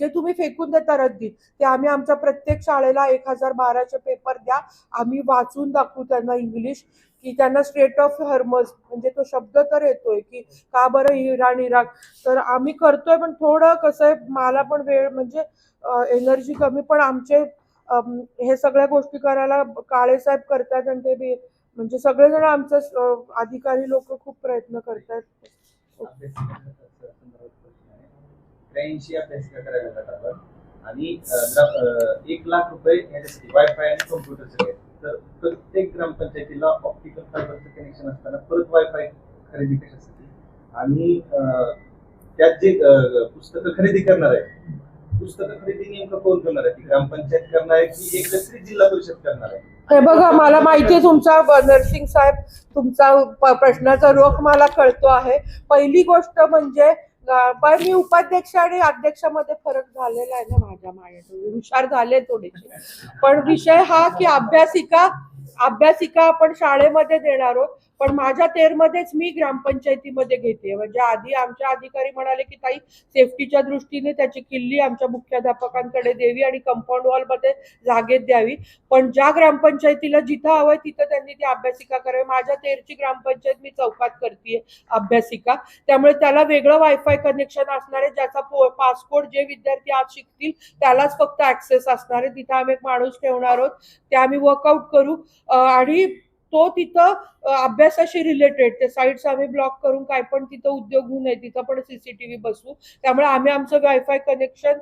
S1: जे तुम्ही फेकून देता रद्दीत ते आम्ही आमच्या प्रत्येक शाळेला 1012चे पेपर द्या. आम्ही वाचून दाखवू त्यांना इंग्लिश, की त्यांना स्टेट ऑफ हॉर्मज म्हणजे तो शब्द तर येतोय की का बरं इराक. तर आम्ही करतोय, पण थोडं कसं आहे, मला पण वेळ म्हणजे एनर्जी कमी. पण आमचे हे सगळ्या गोष्टी करायला काळेसाहेब करतात आणि ते म्हणजे सगळेजण आमचं अधिकारी लोक खूप प्रयत्न करतात.
S4: 83 अभ्यासिका करायला जातात आपण आणि 1 लाख रुपये याच्यासाठी वायफाय आणि कॉम्प्युटरचे. तर प्रत्येक ग्रामपंचायतीला ऑप्टिकल फायबरचं कनेक्शन असताना परत वायफाय खरेदी कशासाठी, आणि त्यात जे पुस्तकं खरेदी करणार आहे, पुस्तकं खरेदी नेमकं कोण करणार आहे? ती ग्रामपंचायत करणार आहे की एकत्रित जिल्हा परिषद करणार आहे?
S1: हे बघा, मला माहिती आहे तुमचा नरसिंग साहेब, तुमचा प्रश्नाचा रोख मला कळतो आहे. पहिली गोष्ट म्हणजे पण मी उपाध्यक्ष आणि अध्यक्षामध्ये फरक झालेला आहे ना, माझ्या मागे हुशार झाले थोडेसे. पण विषय हा की अभ्यासिका आपण शाळेमध्ये देणार आहोत, पण माझ्या तेरमध्येच मी ग्रामपंचायतीमध्ये घेते. म्हणजे आधी आमच्या अधिकारी म्हणाले की ताई सेफ्टीच्या दृष्टीने त्याची किल्ली आमच्या मुख्याध्यापकांकडे द्यावी आणि कंपाऊंड वॉलमध्ये जागेत द्यावी. पण ज्या ग्रामपंचायतीला जिथं हवंय तिथं त्यांनी ती अभ्यासिका करावी. माझ्या तेरची ग्रामपंचायत मी चौकात करते अभ्यासिका, त्यामुळे त्याला वेगळं वायफाय कनेक्शन असणार आहे. ज्याचा पासपोर्ट जे विद्यार्थी आज शिकतील त्यालाच फक्त ऍक्सेस असणार आहे. तिथं आम्ही एक माणूस ठेवणार आहोत, ते आम्ही वर्कआउट करू. आणि तो तिथं अभ्यासाशी रिलेटेड ते साईट्स आम्ही ब्लॉक करून काय पण तिथं उद्योग होऊ नये तिथं पण CCTV बसवू. त्यामुळे आम्ही आमचं वायफाय कनेक्शन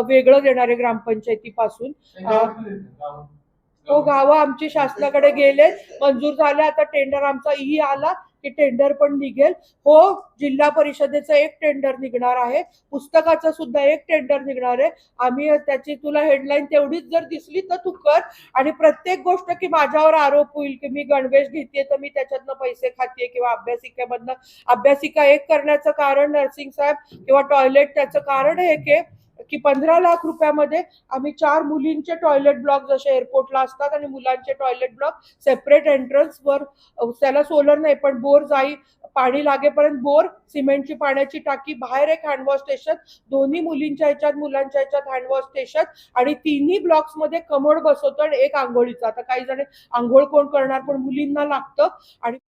S1: वेगळं देणार आहे ग्रामपंचायतीपासून. हो, गावं आमची शासनाकडे गेले, मंजूर झाले. आता टेंडर आमचा आला की टेंडर पण निघेल. हो, जिल्हा परिषदेचं एक टेंडर निघणार आहे, पुस्तकाचं सुद्धा एक टेंडर निघणार आहे. आम्ही त्याची तुला हेडलाईन तेवढीच जर दिसली तर तू कर. आणि प्रत्येक गोष्ट की माझ्यावर आरोप होईल की मी गणवेश घेते तर मी त्याच्यातनं पैसे खाते किंवा अभ्यासिकेमधनं. अभ्यासिका एक करण्याचं कारण नर्सिंग साहेब किंवा टॉयलेट, त्याचं कारण हे की 15 लाख रुपयामध्ये आम्ही 4 मुलींचे टॉयलेट ब्लॉक जसे एअरपोर्टला असतात आणि मुलांचे टॉयलेट ब्लॉक सेपरेट एंट्रन्सवर, त्याला सोलर नाही पण बोर जाई, पाणी लागेपर्यंत बोर, सिमेंटची पाण्याची टाकी, बाहेर एक हँडवॉश स्टेशन, दोन्ही मुलींच्या ह्याच्यात मुलांच्या ह्याच्यात हँडवॉश स्टेशन, आणि तिन्ही ब्लॉक्समध्ये कमोड बसवतो आणि एक आंघोळीचा. आता काही जण आंघोळ कोण करणार, पण मुलींना लागतं. आणि